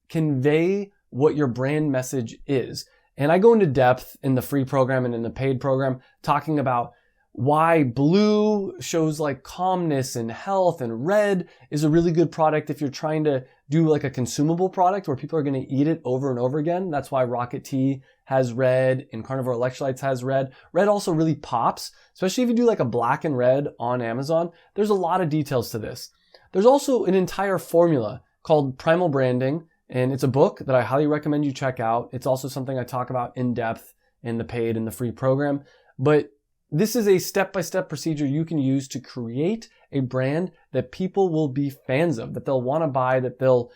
convey what your brand message is. And I go into depth in the free program and in the paid program, talking about why blue shows like calmness and health, and red is a really good product if you're trying to do like a consumable product where people are going to eat it over and over again. That's why Rocket Tea has red and Carnivore Electrolytes has red. Red also really pops, especially if you do like a black and red on Amazon. There's a lot of details to this. There's also an entire formula called Primal Branding, and it's a book that I highly recommend you check out. It's also something I talk about in depth in the paid and the free program. But this is a step-by-step procedure you can use to create a brand that people will be fans of, that they'll want to buy, that will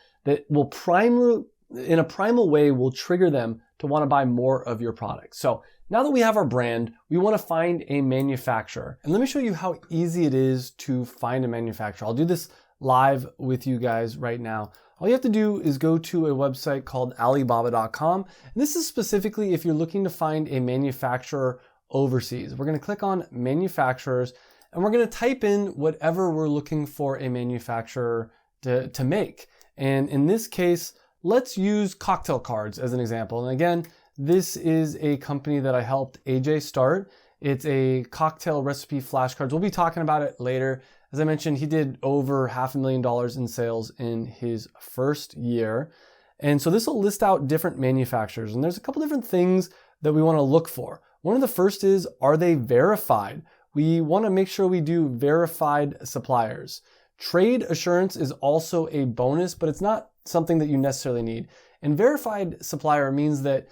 in a primal way will trigger them to want to buy more of your product. So now that we have our brand, we want to find a manufacturer. And let me show you how easy it is to find a manufacturer. I'll do this live with you guys right now. All you have to do is go to a website called Alibaba.com. And this is specifically if you're looking to find a manufacturer overseas. We're going to click on manufacturers, and we're going to type in whatever we're looking for a manufacturer to make. And in this case, let's use cocktail cards as an example. And again, this is a company that I helped AJ start. It's a cocktail recipe flashcards. We'll be talking about it later. As I mentioned, he did over $500,000 in sales in his first year. And so this will list out different manufacturers. And there's a couple different things that we want to look for. One of the first is, are they verified? We want to make sure we do verified suppliers. Trade assurance is also a bonus, but it's not something that you necessarily need. And verified supplier means that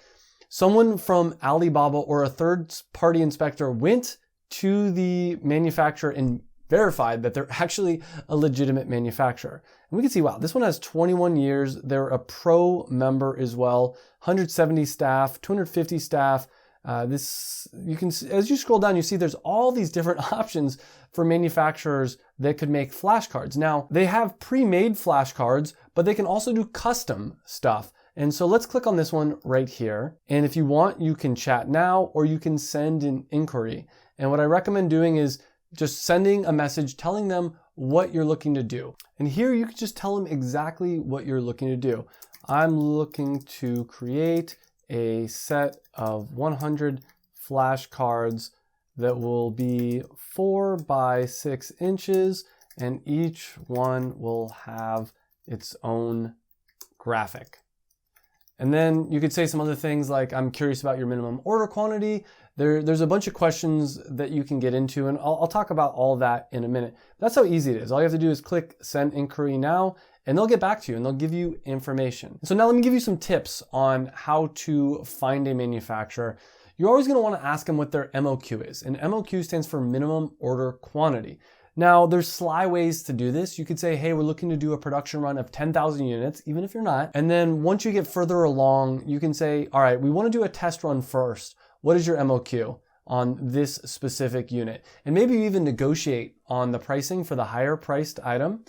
someone from Alibaba or a third-party inspector went to the manufacturer and verified that they're actually a legitimate manufacturer. And we can see, wow, this one has 21 years. They're a pro member as well, 170 staff, 250 staff. You can, as you scroll down, you see there's all these different options for manufacturers that could make flashcards. Now, they have pre-made flashcards, but they can also do custom stuff. And so let's click on this one right here. And if you want, you can chat now or you can send an inquiry. And what I recommend doing is just sending a message telling them what you're looking to do. And here you can just tell them exactly what you're looking to do. I'm looking to create a set of 100 flashcards that will be 4 by 6 inches, and each one will have its own graphic. And then you could say some other things like, I'm curious about your minimum order quantity. There's a bunch of questions that you can get into, and I'll talk about all of that in a minute. That's how easy it is. All you have to do is click send inquiry now, and they'll get back to you and they'll give you information. So now let me give you some tips on how to find a manufacturer. You're always going to want to ask them what their MOQ is, and MOQ stands for minimum order quantity. Now, there's sly ways to do this. You could say, hey, we're looking to do a production run of 10,000 units, even if you're not. And then once you get further along, you can say, all right, we want to do a test run first. What is your MOQ on this specific unit? And maybe you even negotiate on the pricing for the higher priced item.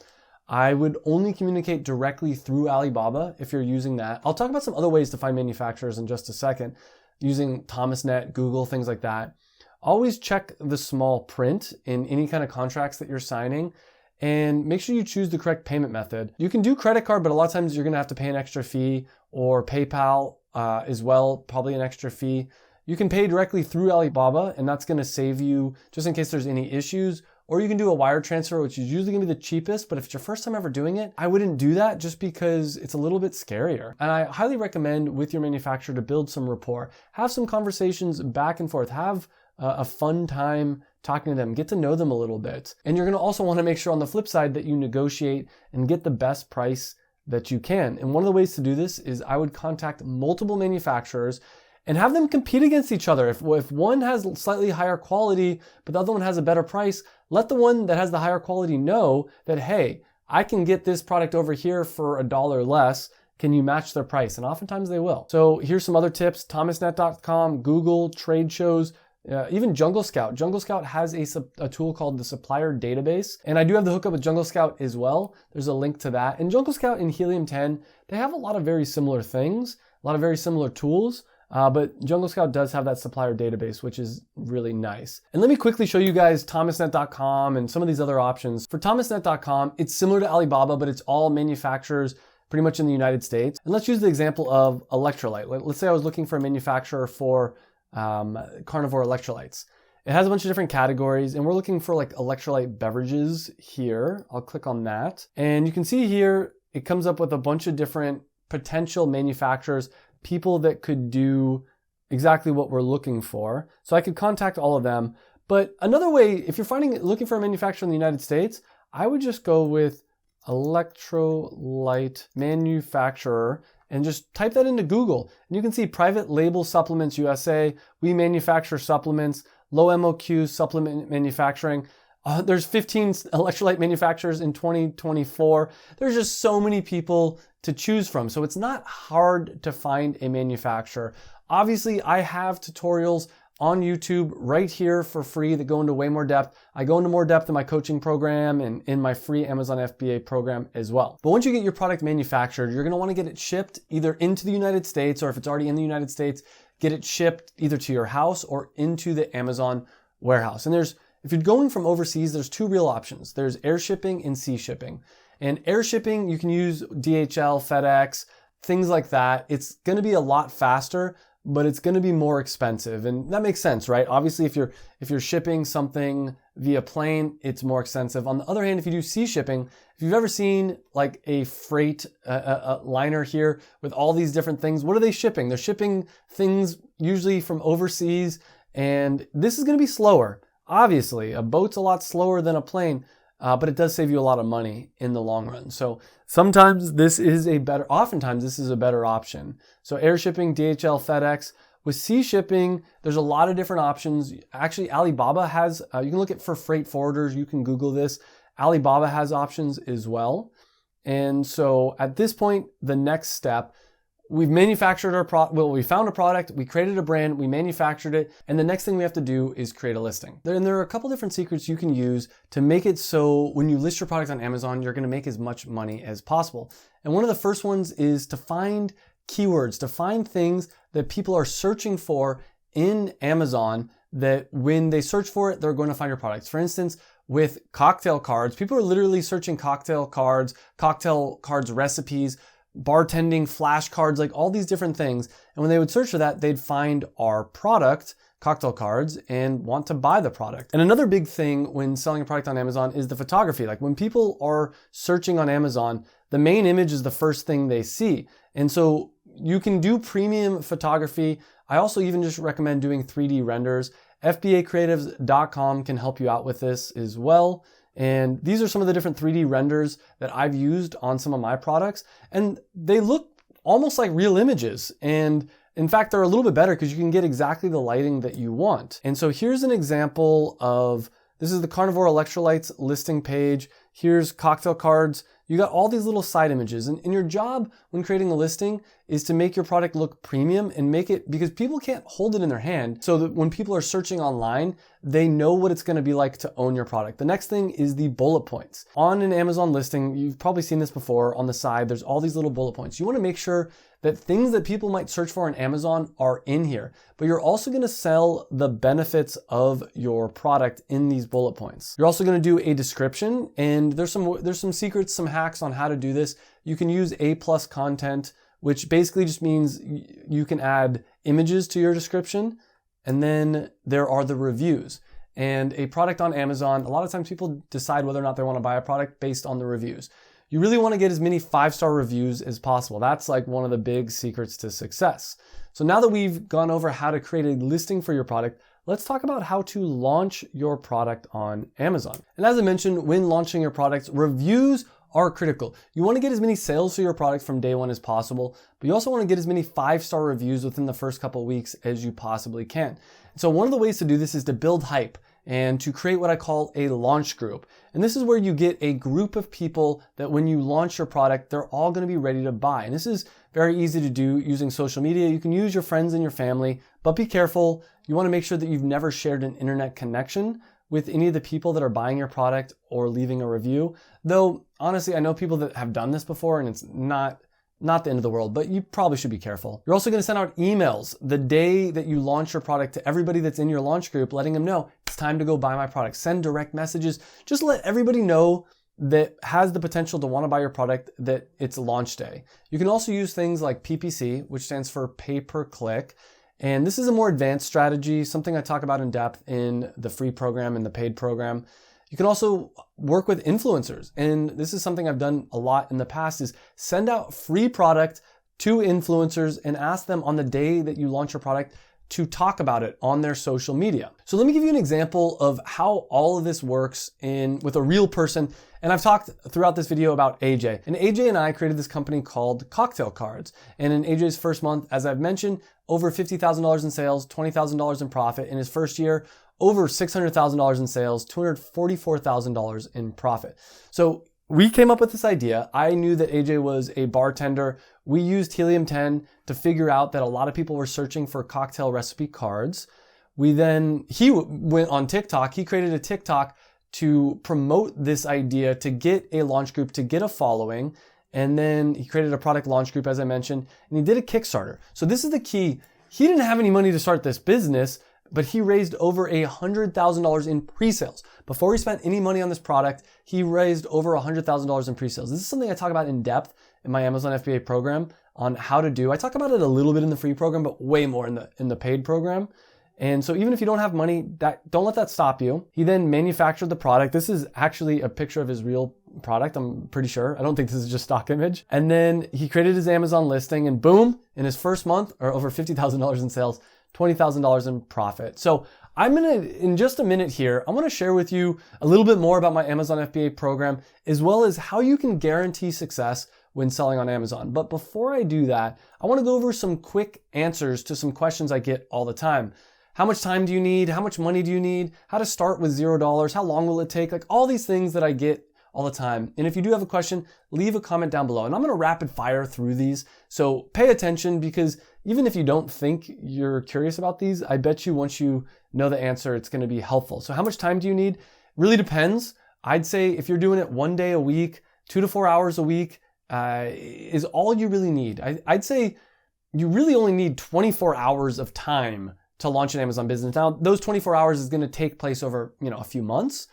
I would only communicate directly through Alibaba if you're using that. I'll talk about some other ways to find manufacturers in just a second, using Thomasnet, Google, things like that. Always check the small print in any kind of contracts that you're signing, and make sure you choose the correct payment method. You can do credit card, but a lot of times you're gonna have to pay an extra fee, or PayPal as well, probably an extra fee. You can pay directly through Alibaba, and that's gonna save you just in case there's any issues. Or you can do a wire transfer, which is usually gonna be the cheapest, but if it's your first time ever doing it, I wouldn't do that just because it's a little bit scarier. And I highly recommend with your manufacturer to build some rapport. Have some conversations back and forth. Have a fun time talking to them. Get to know them a little bit. And you're gonna also wanna make sure on the flip side that you negotiate and get the best price that you can. And one of the ways to do this is I would contact multiple manufacturers and have them compete against each other. If one has slightly higher quality, but the other one has a better price, let the one that has the higher quality know that, hey, I can get this product over here for $1 less. Can you match their price? And oftentimes they will. So here's some other tips: Thomasnet.com, Google, trade shows, even Jungle Scout. Jungle Scout has a tool called the Supplier Database. And I do have the hookup with Jungle Scout as well. There's a link to that. And Jungle Scout and Helium 10, they have a lot of very similar things, a lot of very similar tools. But Jungle Scout does have that supplier database, which is really nice. And let me quickly show you guys Thomasnet.com and some of these other options. For Thomasnet.com, it's similar to Alibaba, but it's all manufacturers pretty much in the United States. And let's use the example of electrolyte. Let's say I was looking for a manufacturer for carnivore electrolytes. It has a bunch of different categories, and we're looking for like electrolyte beverages here. I'll click on that. And you can see here, it comes up with a bunch of different potential manufacturers, people that could do exactly what we're looking for. So I could contact all of them. But another way, if you're looking for a manufacturer in the United States, I would just go with electrolyte manufacturer and just type that into Google. And you can see Private Label Supplements USA. We manufacture supplements, low MOQ supplement manufacturing. There's 15 electrolyte manufacturers in 2024. There's just so many people to choose from. So it's not hard to find a manufacturer. Obviously, I have tutorials on YouTube right here for free that go into way more depth. I go into more depth in my coaching program and in my free Amazon FBA program as well. But once you get your product manufactured, you're gonna wanna get it shipped either into the United States, or if it's already in the United States, get it shipped either to your house or into the Amazon warehouse. And if you're going from overseas, there's two real options. There's air shipping and sea shipping. And air shipping, you can use DHL, FedEx, things like that. It's gonna be a lot faster, but it's gonna be more expensive. And that makes sense, right? Obviously, if you're shipping something via plane, it's more expensive. On the other hand, if you do sea shipping, if you've ever seen like a freight liner here with all these different things, what are they shipping? They're shipping things usually from overseas, and this is gonna be slower. Obviously, a boat's a lot slower than a plane, but it does save you a lot of money in the long run. So oftentimes this is a better option. So air shipping, DHL, FedEx. With sea shipping, there's a lot of different options. Actually, Alibaba has, you can look at for freight forwarders, you can Google this. Alibaba has options as well. And so at this point, the next step, we've manufactured we found a product, we created a brand, we manufactured it, and the next thing we have to do is create a listing. And there are a couple different secrets you can use to make it so when you list your product on Amazon, you're gonna make as much money as possible. And one of the first ones is to find keywords, to find things that people are searching for in Amazon that when they search for it, they're going to find your products. For instance, with cocktail cards, people are literally searching cocktail cards recipes, bartending, flashcards, like all these different things. And when they would search for that, they'd find our product, cocktail cards, and want to buy the product. And another big thing when selling a product on Amazon is the photography. Like when people are searching on Amazon, the main image is the first thing they see. And so you can do premium photography. I also even just recommend doing 3D renders. FBAcreatives.com can help you out with this as well. And these are some of the different 3D renders that I've used on some of my products. And they look almost like real images. And in fact, they're a little bit better because you can get exactly the lighting that you want. And so here's an example of, this is the Carnivore Electrolytes listing page. Here's cocktail cards. You got all these little side images. And your job when creating a listing is to make your product look premium and make it, because people can't hold it in their hand, so that when people are searching online, they know what it's gonna be like to own your product. The next thing is the bullet points. On an Amazon listing, you've probably seen this before, on the side, there's all these little bullet points. You wanna make sure that things that people might search for on Amazon are in here, but you're also gonna sell the benefits of your product in these bullet points. You're also gonna do a description, and there's some secrets, some hacks on how to do this. You can use A+ content, which basically just means you can add images to your description, and then there are the reviews. And a product on Amazon, a lot of times people decide whether or not they wanna buy a product based on the reviews. You really wanna get as many 5-star reviews as possible. That's like one of the big secrets to success. So now that we've gone over how to create a listing for your product, let's talk about how to launch your product on Amazon. And as I mentioned, when launching your products, reviews are critical. You want to get as many sales for your product from day one as possible, but you also want to get as many 5-star reviews within the first couple of weeks as you possibly can. And so one of the ways to do this is to build hype and to create what I call a launch group. And this is where you get a group of people that when you launch your product, they're all going to be ready to buy. And this is very easy to do using social media. You can use your friends and your family, but be careful. You want to make sure that you've never shared an internet connection with any of the people that are buying your product or leaving a review. Though, honestly, I know people that have done this before and it's not the end of the world, but you probably should be careful. You're also gonna send out emails the day that you launch your product to everybody that's in your launch group, letting them know it's time to go buy my product. Send direct messages. Just let everybody know that has the potential to wanna buy your product that it's launch day. You can also use things like PPC, which stands for pay per click. And this is a more advanced strategy, something I talk about in depth in the free program and the paid program. You can also work with influencers. And this is something I've done a lot in the past, is send out free product to influencers and ask them on the day that you launch your product to talk about it on their social media. So let me give you an example of how all of this works with a real person. And I've talked throughout this video about AJ. And AJ and I created this company called Cocktail Cards. And in AJ's first month, as I've mentioned, over $50,000 in sales, $20,000 in profit. In his first year, over $600,000 in sales, $244,000 in profit. So we came up with this idea. I knew that AJ was a bartender. We used Helium-10 to figure out that a lot of people were searching for cocktail recipe cards. He went on TikTok. He created a TikTok to promote this idea, to get a launch group, to get a following. And then he created a product launch group, as I mentioned, and he did a Kickstarter. So this is the key. He didn't have any money to start this business, but he raised over $100,000 in pre-sales. Before he spent any money on this product, he raised over $100,000 in pre-sales. This is something I talk about in depth in my Amazon FBA program on how to do. I talk about it a little bit in the free program, but way more in the paid program. And so even if you don't have money, don't let that stop you. He then manufactured the product. This is actually a picture of his real product, I'm pretty sure. I don't think this is just stock image. And then he created his Amazon listing, and boom, in his first month, or over $50,000 in sales, $20,000 in profit. So in just a minute here, I want to share with you a little bit more about my Amazon FBA program, as well as how you can guarantee success when selling on Amazon. But before I do that, I want to go over some quick answers to some questions I get all the time. How much time do you need? How much money do you need? How to start with $0? How long will it take? Like all these things that I get all the time. And if you do have a question, leave a comment down below. And I'm gonna rapid fire through these. So pay attention, because even if you don't think you're curious about these, I bet you once you know the answer, it's gonna be helpful. So how much time do you need? Really depends. I'd say if you're doing it 1 day a week, 2 to 4 hours a week, is all you really need. I'd say you really only need 24 hours of time to launch an Amazon business. Now, those 24 hours is gonna take place over, a few months.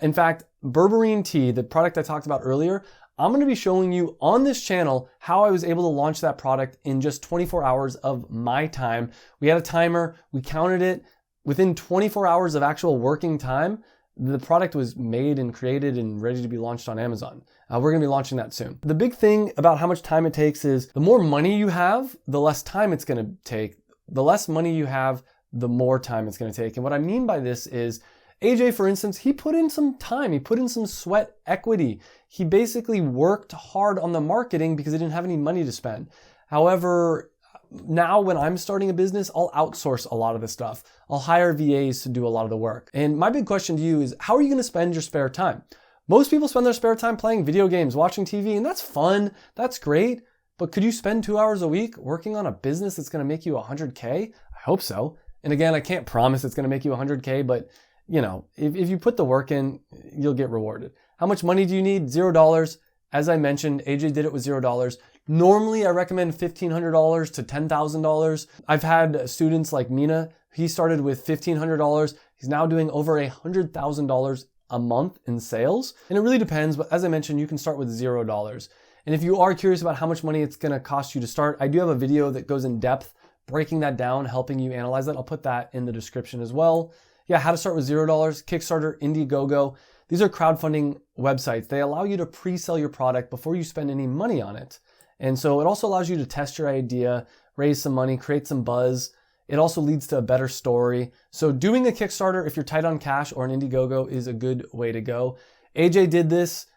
In fact, berberine tea, the product I talked about earlier, I'm gonna be showing you on this channel how I was able to launch that product in just 24 hours of my time. We had a timer, we counted it. Within 24 hours of actual working time, the product was made and created and ready to be launched on Amazon. We're gonna be launching that soon. The big thing about how much time it takes is the more money you have, the less time it's gonna take. The less money you have, the more time it's gonna take. And what I mean by this is, AJ, for instance, he put in some time, he put in some sweat equity. He basically worked hard on the marketing because he didn't have any money to spend. However, now when I'm starting a business, I'll outsource a lot of the stuff. I'll hire VAs to do a lot of the work. And my big question to you is, how are you gonna spend your spare time? Most people spend their spare time playing video games, watching TV, and that's fun, that's great. But could you spend 2 hours a week working on a business that's gonna make you 100K? I hope so. And again, I can't promise it's gonna make you 100K, but if you put the work in, you'll get rewarded. How much money do you need? $0. As I mentioned, AJ did it with $0. Normally, I recommend $1,500 to $10,000. I've had students like Mina. He started with $1,500. He's now doing over $100,000 a month in sales. And it really depends, but as I mentioned, you can start with $0. And if you are curious about how much money it's gonna cost you to start, I do have a video that goes in depth, breaking that down, helping you analyze that. I'll put that in the description as well. Yeah, how to start with $0, Kickstarter, Indiegogo. These are crowdfunding websites. They allow you to pre-sell your product before you spend any money on it. And so it also allows you to test your idea, raise some money, create some buzz. It also leads to a better story. So doing a Kickstarter, if you're tight on cash, or an Indiegogo, is a good way to go. AJ did this.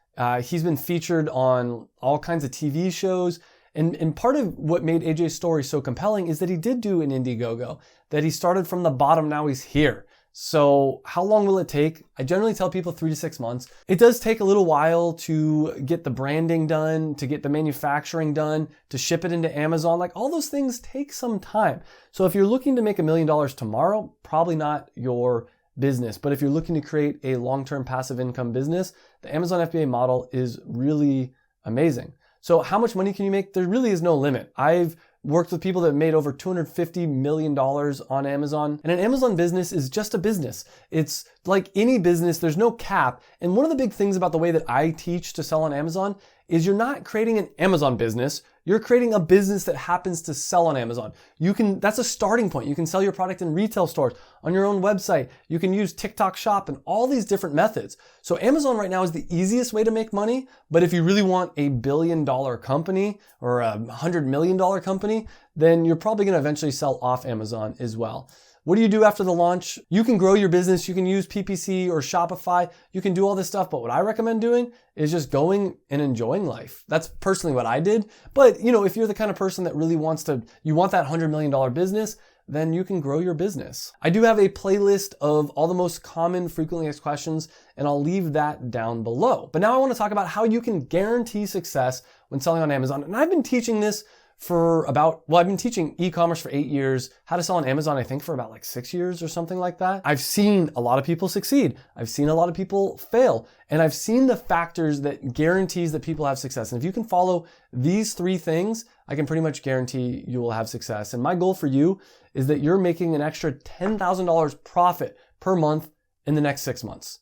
He's been featured on all kinds of TV shows. And part of what made AJ's story so compelling is that he did do an Indiegogo, that he started from the bottom, now he's here. So how long will it take? I generally tell people 3 to 6 months. It does take a little while to get the branding done, to get the manufacturing done, to ship it into Amazon. Like, all those things take some time. So if you're looking to make $1 million tomorrow, probably not your business. But if you're looking to create a long-term passive income business, the Amazon FBA model is really amazing. So how much money can you make? There really is no limit. I've worked with people that made over $250 million on Amazon. And an Amazon business is just a business. It's like any business, there's no cap. And one of the big things about the way that I teach to sell on Amazon is you're not creating an Amazon business. You're creating a business that happens to sell on Amazon. That's a starting point. You can sell your product in retail stores, on your own website. You can use TikTok Shop and all these different methods. So Amazon right now is the easiest way to make money. But if you really want a $1 billion company or a $100 million company, then you're probably going to eventually sell off Amazon as well. What do you do after the launch? You can grow your business. You can use PPC or Shopify. You can do all this stuff. But what I recommend doing is just going and enjoying life. That's personally what I did. But if you're the kind of person that really want that $100 million business, then you can grow your business. I do have a playlist of all the most common frequently asked questions, and I'll leave that down below. But now I want to talk about how you can guarantee success when selling on Amazon. And I've been teaching this I've been teaching e-commerce for 8 years, how to sell on Amazon, I think for about like 6 years or something like that. I've seen a lot of people succeed. I've seen a lot of people fail. And I've seen the factors that guarantees that people have success. And if you can follow these 3 things, I can pretty much guarantee you will have success. And my goal for you is that you're making an extra $10,000 profit per month in the next 6 months.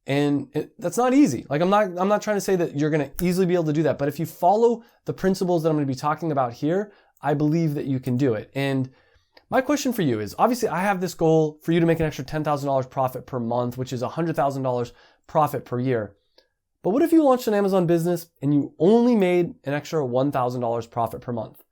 And that's not easy. Like, I'm not trying to say that you're going to easily be able to do that. But if you follow the principles that I'm going to be talking about here, I believe that you can do it. And my question for you is, obviously I have this goal for you to make an extra $10,000 profit per month, which is $100,000 profit per year. But what if you launched an Amazon business and you only made an extra $1,000 profit per month?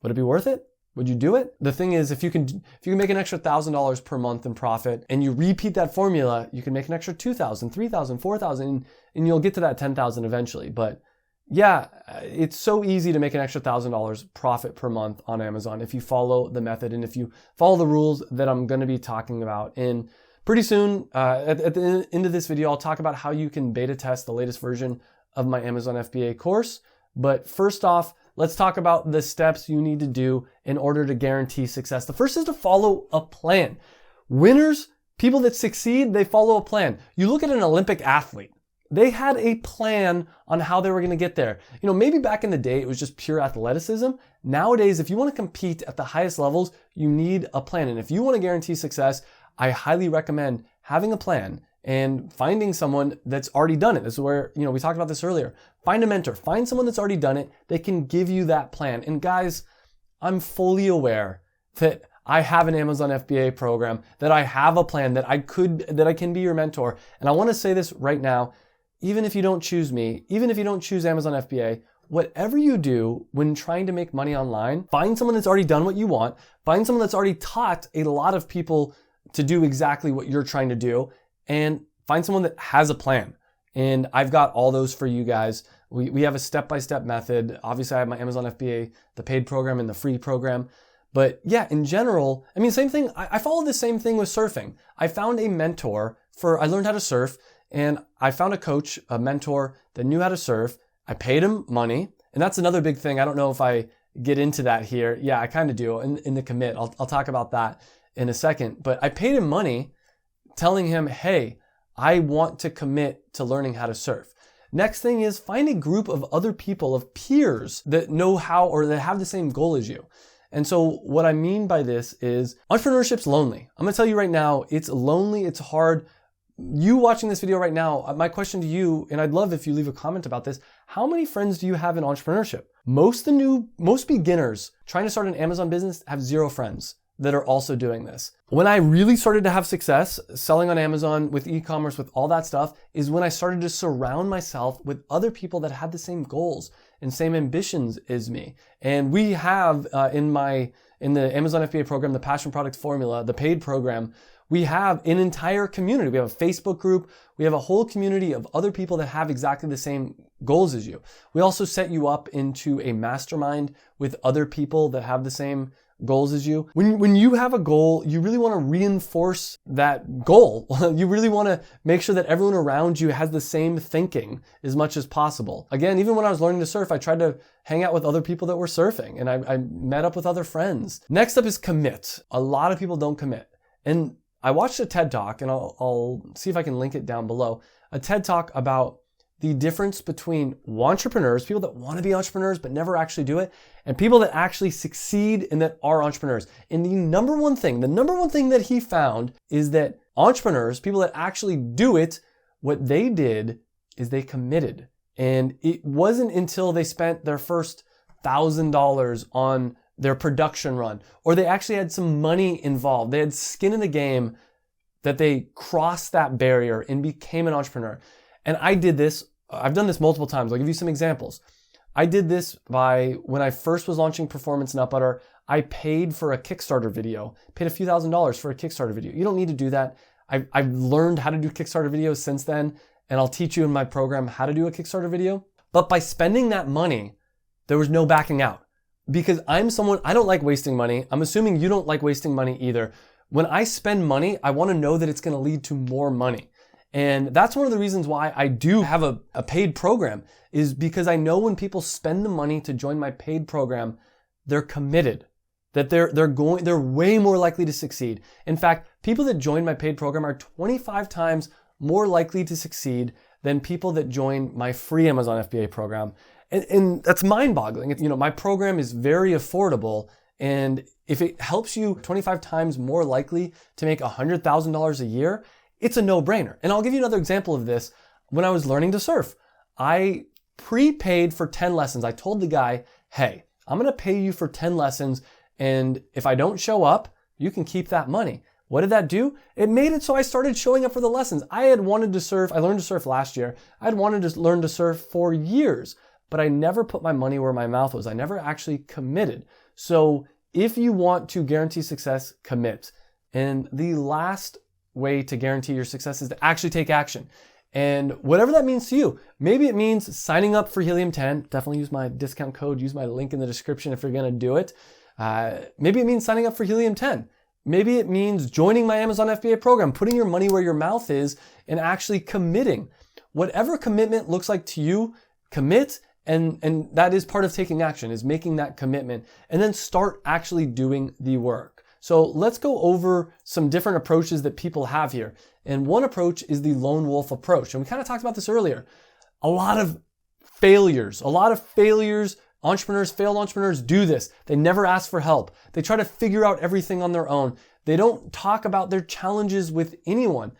Would it be worth it? Would you do it? The thing is, if you can make an extra $1,000 per month in profit and you repeat that formula, you can make an extra $2,000, $3,000, $4,000, and you'll get to that $10,000 eventually. But yeah, it's so easy to make an extra $1,000 profit per month on Amazon if you follow the method and if you follow the rules that I'm going to be talking about. And Pretty soon, at the end of this video, I'll talk about how you can beta test the latest version of my Amazon FBA course. But first off, let's talk about the steps you need to do in order to guarantee success. The first is to follow a plan. Winners, people that succeed, they follow a plan. You look at an Olympic athlete. They had a plan on how they were going to get there. Maybe back in the day, it was just pure athleticism. Nowadays, if you want to compete at the highest levels, you need a plan. And if you want to guarantee success, I highly recommend having a plan and finding someone that's already done it. This is where, we talked about this earlier. Find a mentor, find someone that's already done it. They can give you that plan. And guys, I'm fully aware that I have an Amazon FBA program, that I have a plan, that I can be your mentor. And I want to say this right now, even if you don't choose me, even if you don't choose Amazon FBA, whatever you do when trying to make money online, find someone that's already done what you want, find someone that's already taught a lot of people to do exactly what you're trying to do, and find someone that has a plan. And I've got all those for you guys. We have a step-by-step method. Obviously, I have my Amazon FBA, the paid program and the free program. But yeah, in general, same thing. I follow the same thing with surfing. I found a mentor I learned how to surf, and I found a coach, a mentor that knew how to surf. I paid him money, and that's another big thing. I don't know if I get into that here. Yeah, I kind of do in the commit. I'll talk about that in a second. But I paid him money telling him, hey, I want to commit to learning how to surf. Next thing is find a group of other people, of peers that know how or that have the same goal as you. And so what I mean by this is entrepreneurship's lonely. I'm gonna tell you right now, it's lonely, it's hard. You watching this video right now, my question to you, and I'd love if you leave a comment about this, how many friends do you have in entrepreneurship? Most beginners trying to start an Amazon business have 0 friends that are also doing this. When I really started to have success selling on Amazon with e-commerce, with all that stuff, is when I started to surround myself with other people that had the same goals and same ambitions as me. And we have in the Amazon FBA program, the Passion Product Formula, the paid program, we have an entire community. We have a Facebook group. We have a whole community of other people that have exactly the same goals as you. We also set you up into a mastermind with other people that have the same goals as you. When you have a goal, you really want to reinforce that goal. You really want to make sure that everyone around you has the same thinking as much as possible. Again, even when I was learning to surf, I tried to hang out with other people that were surfing, and I met up with other friends. Next up is commit. A lot of people don't commit. And I watched a TED Talk, and I'll see if I can link it down below, a TED Talk about the difference between entrepreneurs, people that want to be entrepreneurs but never actually do it, and people that actually succeed and that are entrepreneurs. And the number one thing that he found is that entrepreneurs, people that actually do it, what they did is they committed. And it wasn't until they spent their first $1,000 on their production run, or they actually had some money involved, they had skin in the game, that they crossed that barrier and became an entrepreneur. And I did this, I've done this multiple times. I'll give you some examples. I did this when I first was launching Performance Nut Butter, I paid for a Kickstarter video, paid a few $1,000s for a Kickstarter video. You don't need to do that. I've learned how to do Kickstarter videos since then, and I'll teach you in my program how to do a Kickstarter video. But by spending that money, there was no backing out. Because I don't like wasting money. I'm assuming you don't like wasting money either. When I spend money, I want to know that it's going to lead to more money. And that's one of the reasons why I do have a paid program, is because I know when people spend the money to join my paid program, they're committed, that they're way more likely to succeed. In fact, people that join my paid program are 25 times more likely to succeed than people that join my free Amazon FBA program. And that's mind-boggling. My program is very affordable, and if it helps you 25 times more likely to make $100,000 a year, it's a no-brainer. And I'll give you another example of this. When I was learning to surf, I prepaid for 10 lessons. I told the guy, hey, I'm gonna pay you for 10 lessons, and if I don't show up, you can keep that money. What did that do? It made it so I started showing up for the lessons. I learned to surf last year. I had wanted to learn to surf for years, but I never put my money where my mouth was. I never actually committed. So if you want to guarantee success, commit. And the last way to guarantee your success is to actually take action. And whatever that means to you, maybe it means signing up for Helium 10. Definitely use my discount code, use my link in the description if you're gonna do it. Maybe it means signing up for Helium 10. Maybe it means joining my Amazon FBA program, putting your money where your mouth is and actually committing. Whatever commitment looks like to you, commit, and that is part of taking action, is making that commitment, and then start actually doing the work. So let's go over some different approaches that people have here. And one approach is the lone wolf approach. And we kind of talked about this earlier. A lot of failures, failed entrepreneurs do this. They never ask for help. They try to figure out everything on their own. They don't talk about their challenges with anyone.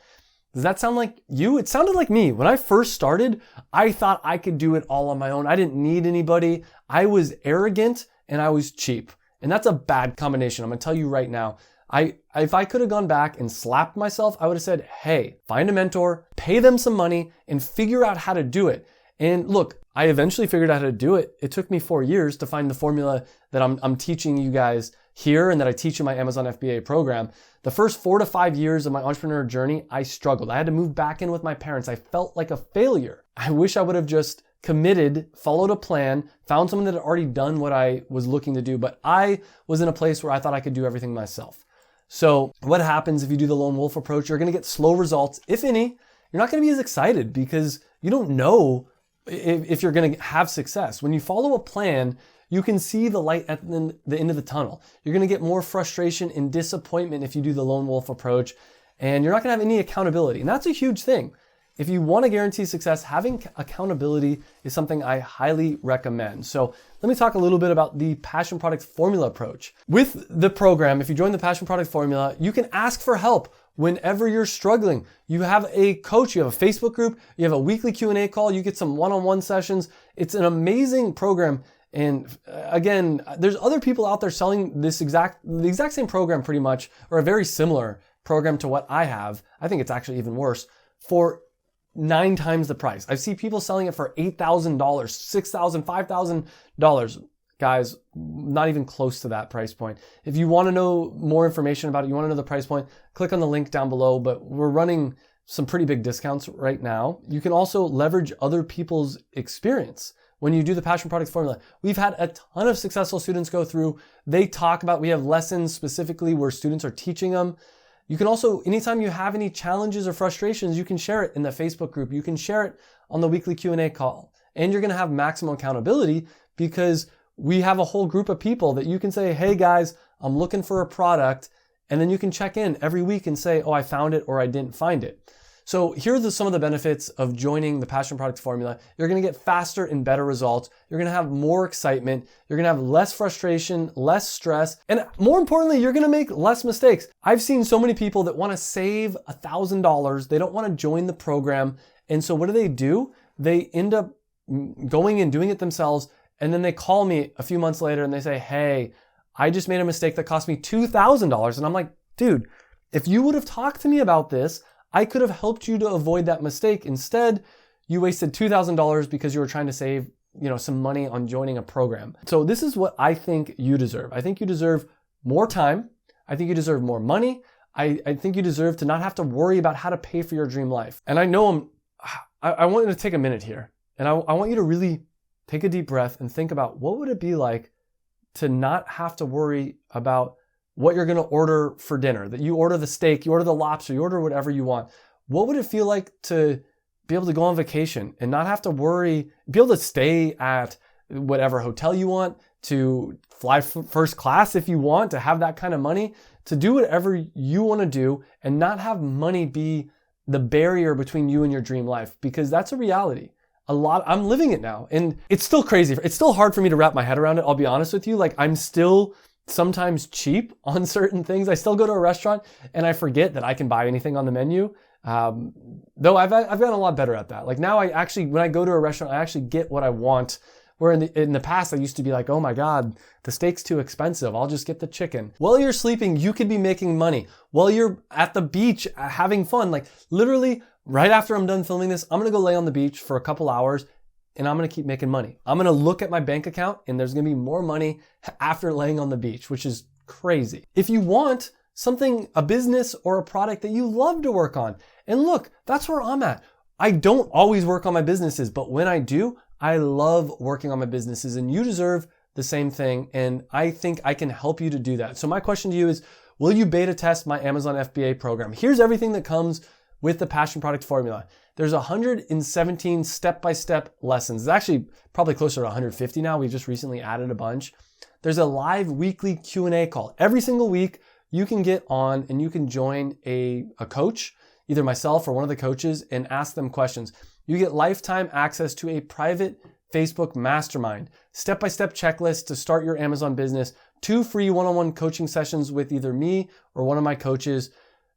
Does that sound like you? It sounded like me. When I first started, I thought I could do it all on my own. I didn't need anybody. I was arrogant and I was cheap. And that's a bad combination. I'm gonna tell you right now. If I could have gone back and slapped myself, I would have said, hey, find a mentor, pay them some money, and figure out how to do it. And look, I eventually figured out how to do it. It took me 4 years to find the formula that I'm teaching you guys here and that I teach in my Amazon FBA program. The first 4 to 5 years of my entrepreneur journey, I struggled. I had to move back in with my parents. I felt like a failure. I wish I would have just committed, followed a plan, found someone that had already done what I was looking to do, but I was in a place where I thought I could do everything myself. So what happens if you do the lone wolf approach? You're gonna get slow results, if any. You're not gonna be as excited because you don't know if you're gonna have success. When you follow a plan, you can see the light at the end of the tunnel. You're gonna get more frustration and disappointment if you do the lone wolf approach, and you're not gonna have any accountability. And that's a huge thing. If you want to guarantee success, having accountability is something I highly recommend. So let me talk a little bit about the Passion Product Formula approach. With the program, if you join the Passion Product Formula, you can ask for help whenever you're struggling. You have a coach, you have a Facebook group, you have a weekly Q&A call, you get some one-on-one sessions. It's an amazing program. And again, there's other people out there selling the exact same program pretty much, or a very similar program to what I have. I think it's actually even worse, for 9 times the price. I see people selling it for $8,000, $6,000, $5,000. Guys, not even close to that price point. If you want to know more information about it, you want to know the price point, click on the link down below, but we're running some pretty big discounts right now. You can also leverage other people's experience when you do the Passion Product Formula. We've had a ton of successful students go through. They talk about, we have lessons specifically where students are teaching them. You can also, anytime you have any challenges or frustrations, you can share it in the Facebook group. You can share it on the weekly Q&A call. And you're gonna have maximum accountability because we have a whole group of people that you can say, hey guys, I'm looking for a product. And then you can check in every week and say, oh, I found it or I didn't find it. So here are some of the benefits of joining the Passion Product Formula. You're gonna get faster and better results. You're gonna have more excitement. You're gonna have less frustration, less stress, and more importantly, you're gonna make less mistakes. I've seen so many people that wanna save $1,000. They don't wanna join the program. And so what do? They end up going and doing it themselves. And then they call me a few months later and they say, hey, I just made a mistake that cost me $2,000. And I'm like, dude, if you would have talked to me about this, I could have helped you to avoid that mistake. Instead, you wasted $2,000 because you were trying to save, some money on joining a program. So this is what I think you deserve. I think you deserve more time. I think you deserve more money. I think you deserve to not have to worry about how to pay for your dream life. And I know I want you to take a minute here, and I want you to really take a deep breath and think about what would it be like to not have to worry about what you're going to order for dinner, that you order the steak, you order the lobster, you order whatever you want. What would it feel like to be able to go on vacation and not have to worry, be able to stay at whatever hotel you want, to fly first class if you want, to have that kind of money, to do whatever you want to do and not have money be the barrier between you and your dream life? Because that's a reality. I'm living it now, and it's still crazy. It's still hard for me to wrap my head around it. I'll be honest with you. Like, I'm still sometimes cheap on certain things. I still go to a restaurant and I forget that I can buy anything on the menu. Though I've gotten a lot better at that. Like now when I go to a restaurant, I actually get what I want. Where in the past, I used to be like, oh my God, the steak's too expensive. I'll just get the chicken. While you're sleeping, you could be making money. While you're at the beach having fun, like literally right after I'm done filming this, I'm gonna go lay on the beach for a couple hours and I'm gonna keep making money. I'm gonna look at my bank account and there's gonna be more money after laying on the beach, which is crazy. If you want something, a business or a product that you love to work on, and look, that's where I'm at. I don't always work on my businesses, but when I do, I love working on my businesses, and you deserve the same thing. And I think I can help you to do that. So my question to you is, will you beta test my Amazon FBA program? Here's everything that comes with the Passion Product Formula. There's 117 step-by-step lessons. It's actually probably closer to 150 now. We just recently added a bunch. There's a live weekly Q&A call. Every single week, you can get on and you can join a coach, either myself or one of the coaches, and ask them questions. You get lifetime access to a private Facebook mastermind, step-by-step checklist to start your Amazon business, 2 free one-on-one coaching sessions with either me or one of my coaches.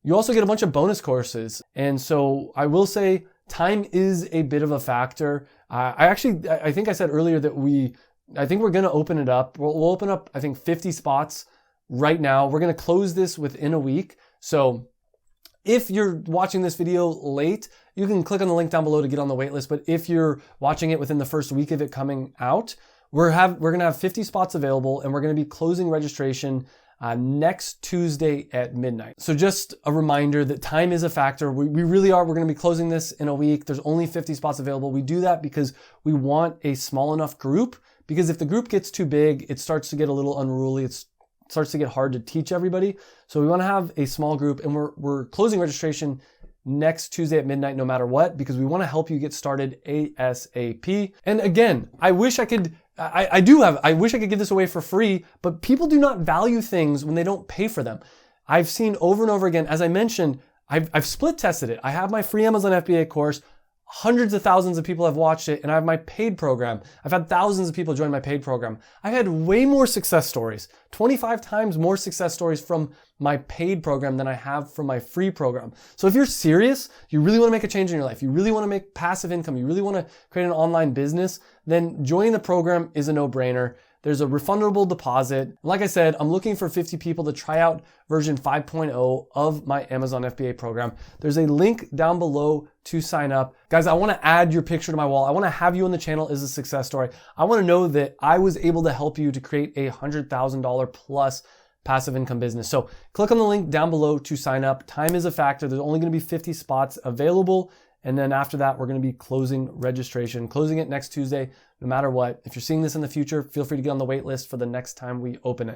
You also get a bunch of bonus courses. And so I will say time is a bit of a factor. I think I said earlier that I think we're going to open it up. We'll open up, I think, 50 spots right now. We're going to close this within a week. So if you're watching this video late, you can click on the link down below to get on the wait list. But if you're watching it within the first week of it coming out, we're going to have 50 spots available, and we're going to be closing registration next Tuesday at midnight. So just a reminder that time is a factor. We really are. We're going to be closing this in a week. There's only 50 spots available. We do that because we want a small enough group, because if the group gets too big, it starts to get a little unruly. It starts to get hard to teach everybody. So we want to have a small group, and we're closing registration next Tuesday at midnight no matter what, because we want to help you get started ASAP. And again, I wish I could give this away for free, but people do not value things when they don't pay for them. I've seen over and over again, as I mentioned, I've split tested it. I have my free Amazon FBA course. Hundreds of thousands of people have watched it, and I have my paid program. I've had thousands of people join my paid program. I've had way more success stories, 25 times more success stories from my paid program than I have from my free program. So if you're serious, you really want to make a change in your life, you really want to make passive income, you really want to create an online business, then joining the program is a no-brainer. There's a refundable deposit. Like I said, I'm looking for 50 people to try out version 5.0 of my Amazon FBA program. There's a link down below to sign up. Guys, I want to add your picture to my wall. I want to have you on the channel as a success story. I want to know that I was able to help you to create a $100,000 plus passive income business. So click on the link down below to sign up. Time is a factor. There's only going to be 50 spots available. And then after that, we're going to be closing registration, closing it next Tuesday, no matter what. If you're seeing this in the future, feel free to get on the wait list for the next time we open it.